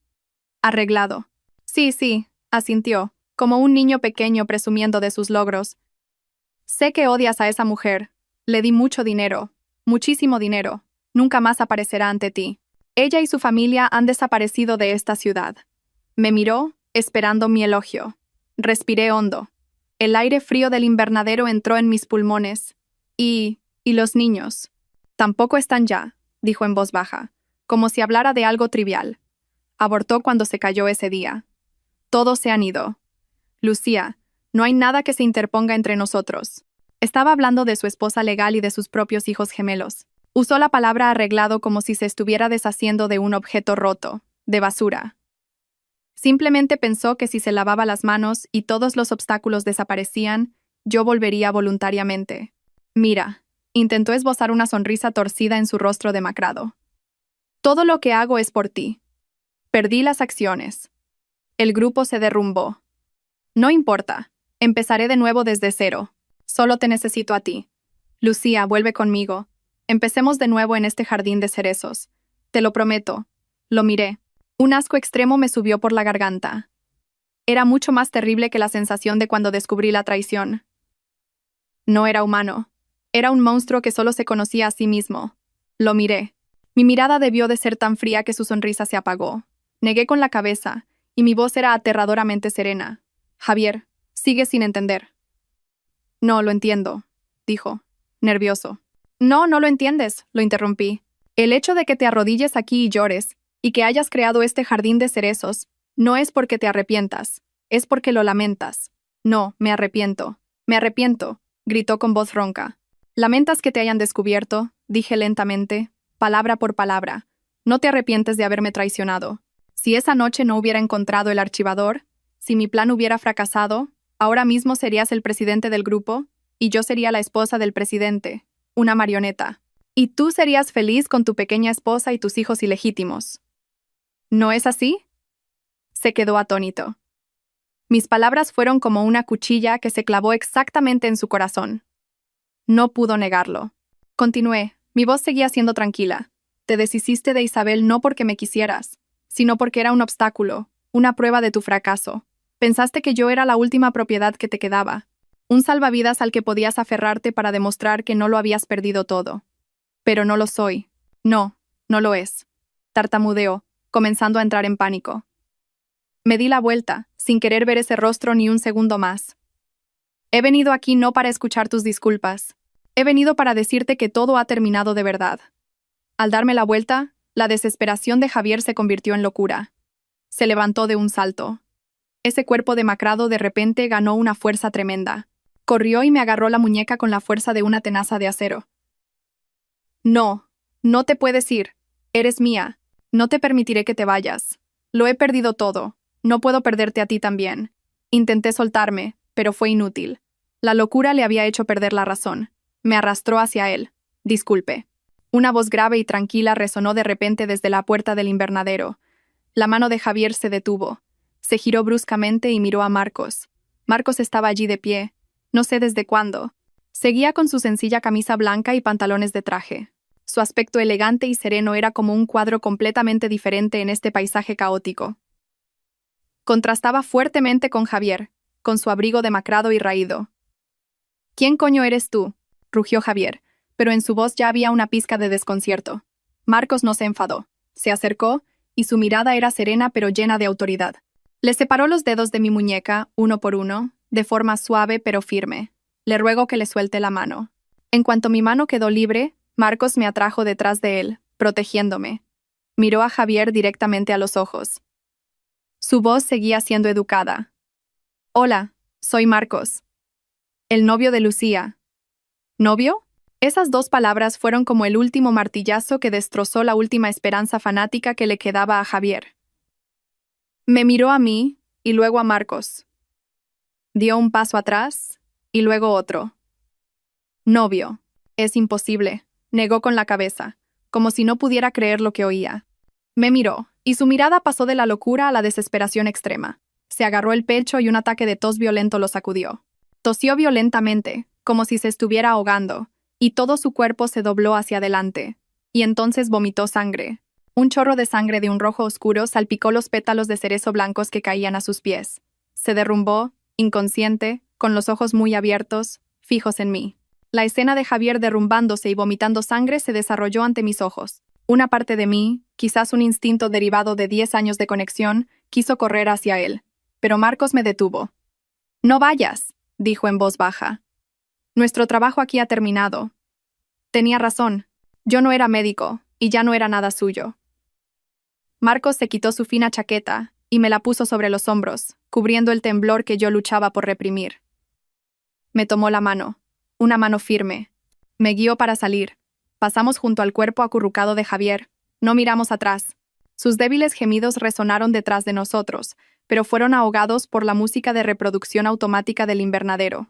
«Arreglado». Sí, asintió, como un niño pequeño presumiendo de sus logros. «Sé que odias a esa mujer. Le di mucho dinero, muchísimo dinero. Nunca más aparecerá ante ti. Ella y su familia han desaparecido de esta ciudad». Me miró, esperando mi elogio. Respiré hondo. El aire frío del invernadero entró en mis pulmones. ¿Y los niños? «Tampoco están ya», dijo en voz baja, como si hablara de algo trivial. Abortó cuando se cayó ese día. «Todos se han ido. Lucía, no hay nada que se interponga entre nosotros». Estaba hablando de su esposa legal y de sus propios hijos gemelos. Usó la palabra arreglado como si se estuviera deshaciendo de un objeto roto, de basura. Simplemente pensó que si se lavaba las manos y todos los obstáculos desaparecían, yo volvería voluntariamente. «Mira», intentó esbozar una sonrisa torcida en su rostro demacrado. «Todo lo que hago es por ti. Perdí las acciones. El grupo se derrumbó. No importa, empezaré de nuevo desde cero. Solo te necesito a ti. Lucía, vuelve conmigo. Empecemos de nuevo en este jardín de cerezos. Te lo prometo». Lo miré. Un asco extremo me subió por la garganta. Era mucho más terrible que la sensación de cuando descubrí la traición. No era humano. Era un monstruo que solo se conocía a sí mismo. Lo miré. Mi mirada debió de ser tan fría que su sonrisa se apagó. Negué con la cabeza, y mi voz era aterradoramente serena. «Javier, sigues sin entender». «No, lo entiendo», dijo, nervioso. «No, no lo entiendes», lo interrumpí. «El hecho de que te arrodilles aquí y llores, y que hayas creado este jardín de cerezos, no es porque te arrepientas, es porque lo lamentas». «No, me arrepiento, gritó con voz ronca. «¿Lamentas que te hayan descubierto?», dije lentamente, palabra por palabra. «No te arrepientes de haberme traicionado. Si esa noche no hubiera encontrado el archivador, si mi plan hubiera fracasado, ahora mismo serías el presidente del grupo, y yo sería la esposa del presidente, una marioneta. Y tú serías feliz con tu pequeña esposa y tus hijos ilegítimos. ¿No es así?». Se quedó atónito. Mis palabras fueron como una cuchilla que se clavó exactamente en su corazón. No pudo negarlo. Continué, mi voz seguía siendo tranquila. Te deshiciste de Isabel no porque me quisieras, sino porque era un obstáculo, una prueba de tu fracaso. Pensaste que yo era la última propiedad que te quedaba, un salvavidas al que podías aferrarte para demostrar que no lo habías perdido todo. Pero no lo soy. No, no lo es. Tartamudeó, comenzando a entrar en pánico. Me di la vuelta, sin querer ver ese rostro ni un segundo más. He venido aquí no para escuchar tus disculpas. He venido para decirte que todo ha terminado de verdad. Al darme la vuelta, la desesperación de Javier se convirtió en locura. Se levantó de un salto. Ese cuerpo demacrado de repente ganó una fuerza tremenda. Corrió y me agarró la muñeca con la fuerza de una tenaza de acero. No, no te puedes ir. Eres mía. No te permitiré que te vayas. Lo he perdido todo. No puedo perderte a ti también. Intenté soltarme, pero fue inútil. La locura le había hecho perder la razón. Me arrastró hacia él. Disculpe. Una voz grave y tranquila resonó de repente desde la puerta del invernadero. La mano de Javier se detuvo. Se giró bruscamente y miró a Marcos. Marcos estaba allí de pie. No sé desde cuándo. Seguía con su sencilla camisa blanca y pantalones de traje. Su aspecto elegante y sereno era como un cuadro completamente diferente en este paisaje caótico. Contrastaba fuertemente con Javier, con su abrigo demacrado y raído. ¿Quién coño eres tú?, rugió Javier, pero en su voz ya había una pizca de desconcierto. Marcos no se enfadó. Se acercó, y su mirada era serena pero llena de autoridad. Le separó los dedos de mi muñeca, uno por uno, de forma suave pero firme. Le ruego que le suelte la mano. En cuanto mi mano quedó libre, Marcos me atrajo detrás de él, protegiéndome. Miró a Javier directamente a los ojos. Su voz seguía siendo educada. Hola, soy Marcos. El novio de Lucía. ¿Novio? Esas dos palabras fueron como el último martillazo que destrozó la última esperanza fanática que le quedaba a Javier. Me miró a mí, y luego a Marcos. Dio un paso atrás, y luego otro. Novio. Es imposible, negó con la cabeza, como si no pudiera creer lo que oía. Me miró, y su mirada pasó de la locura a la desesperación extrema. Se agarró el pecho y un ataque de tos violento lo sacudió. Tosió violentamente, como si se estuviera ahogando, y todo su cuerpo se dobló hacia adelante. Y entonces vomitó sangre. Un chorro de sangre de un rojo oscuro salpicó los pétalos de cerezo blancos que caían a sus pies. Se derrumbó, inconsciente, con los ojos muy abiertos, fijos en mí. La escena de Javier derrumbándose y vomitando sangre se desarrolló ante mis ojos. Una parte de mí, quizás un instinto derivado de 10 años de conexión, quiso correr hacia él. Pero Marcos me detuvo. «No vayas», dijo en voz baja. «Nuestro trabajo aquí ha terminado». Tenía razón. Yo no era médico, y ya no era nada suyo. Marcos se quitó su fina chaqueta, y me la puso sobre los hombros, cubriendo el temblor que yo luchaba por reprimir. Me tomó la mano, una mano firme. Me guió para salir. Pasamos junto al cuerpo acurrucado de Javier. No miramos atrás. Sus débiles gemidos resonaron detrás de nosotros, pero fueron ahogados por la música de reproducción automática del invernadero.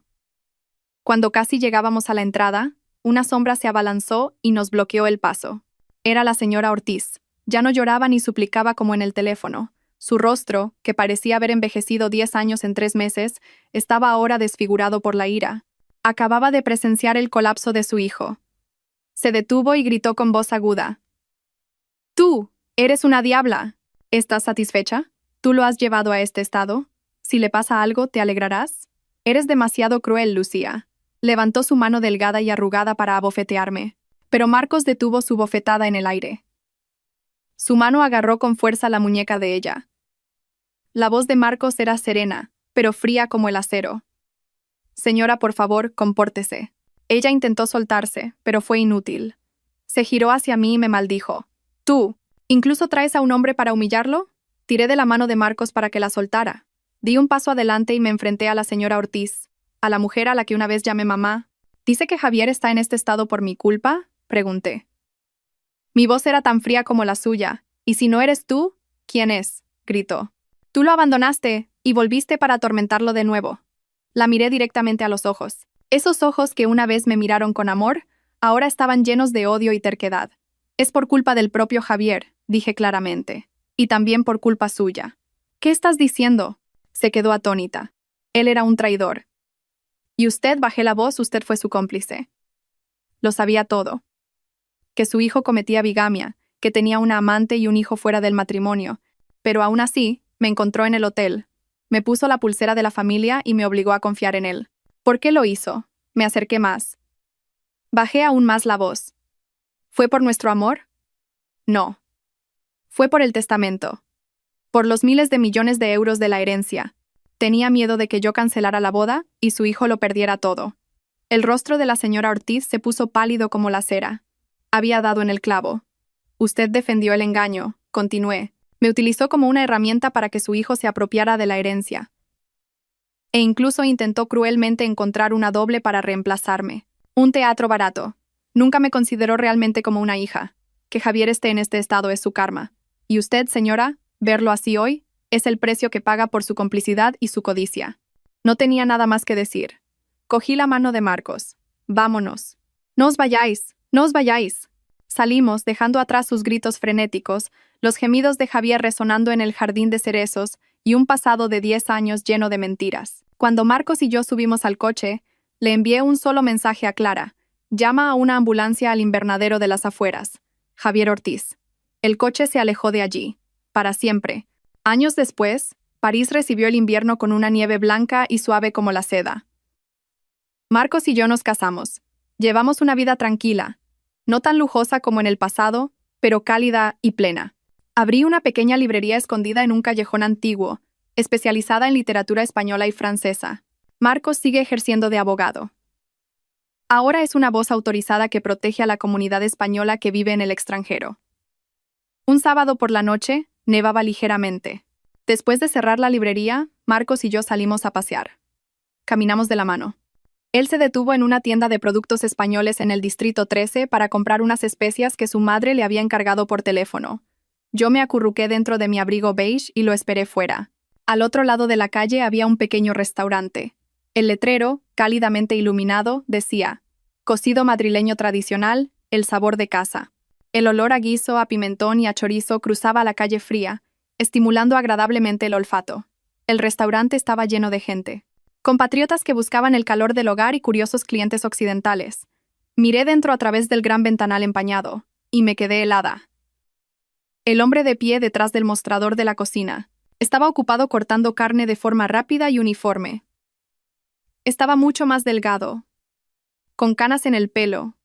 Cuando casi llegábamos a la entrada, una sombra se abalanzó y nos bloqueó el paso. Era la señora Ortiz. Ya no lloraba ni suplicaba como en el teléfono. Su rostro, que parecía haber envejecido 10 años en 3 meses, estaba ahora desfigurado por la ira. Acababa de presenciar el colapso de su hijo. Se detuvo y gritó con voz aguda. «Tú, eres una diabla. ¿Estás satisfecha? ¿Tú lo has llevado a este estado? Si le pasa algo, ¿te alegrarás? Eres demasiado cruel, Lucía». Levantó su mano delgada y arrugada para abofetearme, pero Marcos detuvo su bofetada en el aire. Su mano agarró con fuerza la muñeca de ella. La voz de Marcos era serena, pero fría como el acero. «Señora, por favor, compórtese». Ella intentó soltarse, pero fue inútil. Se giró hacia mí y me maldijo. «¿Tú, incluso traes a un hombre para humillarlo?» Tiré de la mano de Marcos para que la soltara. Di un paso adelante y me enfrenté a la señora Ortiz, a la mujer a la que una vez llamé mamá. «¿Dice que Javier está en este estado por mi culpa?», pregunté. Mi voz era tan fría como la suya. «¿Y si no eres tú, quién es?», gritó. «Tú lo abandonaste y volviste para atormentarlo de nuevo». La miré directamente a los ojos. Esos ojos que una vez me miraron con amor, ahora estaban llenos de odio y terquedad. «Es por culpa del propio Javier», dije claramente. «Y también por culpa suya». «¿Qué estás diciendo?». Se quedó atónita. Él era un traidor. Y usted, bajé la voz, usted fue su cómplice. Lo sabía todo. Que su hijo cometía bigamia, que tenía una amante y un hijo fuera del matrimonio, pero aún así, me encontró en el hotel. Me puso la pulsera de la familia y me obligó a confiar en él. ¿Por qué lo hizo? Me acerqué más. Bajé aún más la voz. ¿Fue por nuestro amor? No. Fue por el testamento. Por los miles de millones de euros de la herencia. Tenía miedo de que yo cancelara la boda y su hijo lo perdiera todo. El rostro de la señora Ortiz se puso pálido como la cera. Había dado en el clavo. Usted defendió el engaño, continué. Me utilizó como una herramienta para que su hijo se apropiara de la herencia. E incluso intentó cruelmente encontrar una doble para reemplazarme. Un teatro barato. Nunca me consideró realmente como una hija. Que Javier esté en este estado es su karma. Y usted, señora, verlo así hoy, es el precio que paga por su complicidad y su codicia. No tenía nada más que decir. Cogí la mano de Marcos. Vámonos. No os vayáis, no os vayáis. Salimos, dejando atrás sus gritos frenéticos, los gemidos de Javier resonando en el jardín de cerezos y un pasado de 10 años lleno de mentiras. Cuando Marcos y yo subimos al coche, le envié un solo mensaje a Clara. Llama a una ambulancia al invernadero de las afueras. Javier Ortiz. El coche se alejó de allí. Para siempre. Años después, París recibió el invierno con una nieve blanca y suave como la seda. Marcos y yo nos casamos. Llevamos una vida tranquila. No tan lujosa como en el pasado, pero cálida y plena. Abrí una pequeña librería escondida en un callejón antiguo, especializada en literatura española y francesa. Marcos sigue ejerciendo de abogado. Ahora es una voz autorizada que protege a la comunidad española que vive en el extranjero. Un sábado por la noche, nevaba ligeramente. Después de cerrar la librería, Marcos y yo salimos a pasear. Caminamos de la mano. Él se detuvo en una tienda de productos españoles en el Distrito 13 para comprar unas especias que su madre le había encargado por teléfono. Yo me acurruqué dentro de mi abrigo beige y lo esperé fuera. Al otro lado de la calle había un pequeño restaurante. El letrero, cálidamente iluminado, decía: cocido madrileño tradicional, el sabor de casa. El olor a guiso, a pimentón y a chorizo cruzaba la calle fría, estimulando agradablemente el olfato. El restaurante estaba lleno de gente. Compatriotas que buscaban el calor del hogar y curiosos clientes occidentales. Miré dentro a través del gran ventanal empañado, y me quedé helada. El hombre de pie detrás del mostrador de la cocina estaba ocupado cortando carne de forma rápida y uniforme. Estaba mucho más delgado, con canas en el pelo,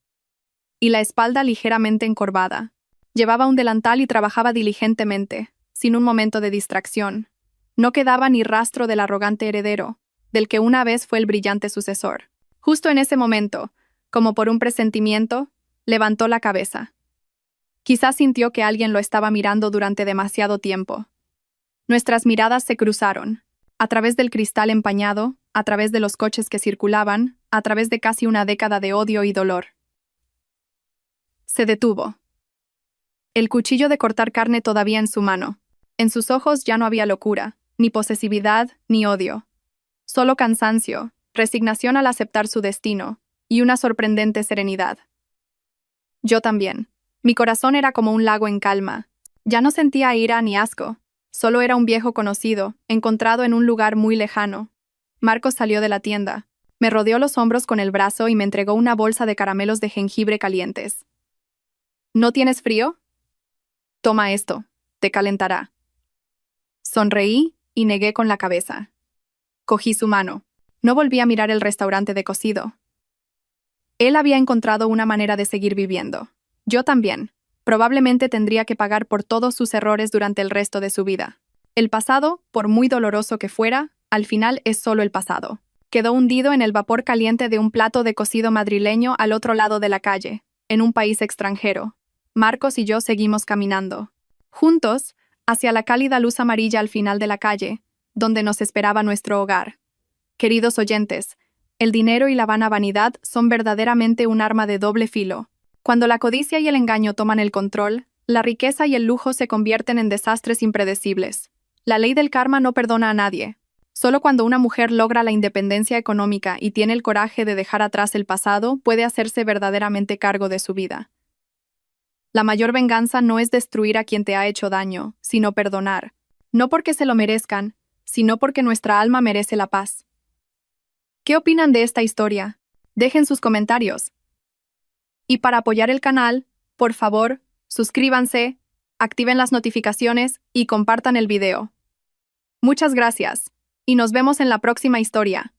y la espalda ligeramente encorvada. Llevaba un delantal y trabajaba diligentemente, sin un momento de distracción. No quedaba ni rastro del arrogante heredero, del que una vez fue el brillante sucesor. Justo en ese momento, como por un presentimiento, levantó la cabeza. Quizás sintió que alguien lo estaba mirando durante demasiado tiempo. Nuestras miradas se cruzaron, a través del cristal empañado, a través de los coches que circulaban, a través de casi una década de odio y dolor. Se detuvo. El cuchillo de cortar carne todavía en su mano. En sus ojos ya no había locura, ni posesividad, ni odio. Solo cansancio, resignación al aceptar su destino, y una sorprendente serenidad. Yo también. Mi corazón era como un lago en calma. Ya no sentía ira ni asco. Solo era un viejo conocido, encontrado en un lugar muy lejano. Marcos salió de la tienda. Me rodeó los hombros con el brazo y me entregó una bolsa de caramelos de jengibre calientes. ¿No tienes frío? Toma esto, te calentará. Sonreí y negué con la cabeza. Cogí su mano. No volví a mirar el restaurante de cocido. Él había encontrado una manera de seguir viviendo. Yo también. Probablemente tendría que pagar por todos sus errores durante el resto de su vida. El pasado, por muy doloroso que fuera, al final es solo el pasado. Quedó hundido en el vapor caliente de un plato de cocido madrileño al otro lado de la calle, en un país extranjero. Marcos y yo seguimos caminando. Juntos, hacia la cálida luz amarilla al final de la calle, donde nos esperaba nuestro hogar. Queridos oyentes, el dinero y la vana vanidad son verdaderamente un arma de doble filo. Cuando la codicia y el engaño toman el control, la riqueza y el lujo se convierten en desastres impredecibles. La ley del karma no perdona a nadie. Solo cuando una mujer logra la independencia económica y tiene el coraje de dejar atrás el pasado, puede hacerse verdaderamente cargo de su vida. La mayor venganza no es destruir a quien te ha hecho daño, sino perdonar. No porque se lo merezcan, sino porque nuestra alma merece la paz. ¿Qué opinan de esta historia? Dejen sus comentarios. Y para apoyar el canal, por favor, suscríbanse, activen las notificaciones y compartan el video. Muchas gracias, y nos vemos en la próxima historia.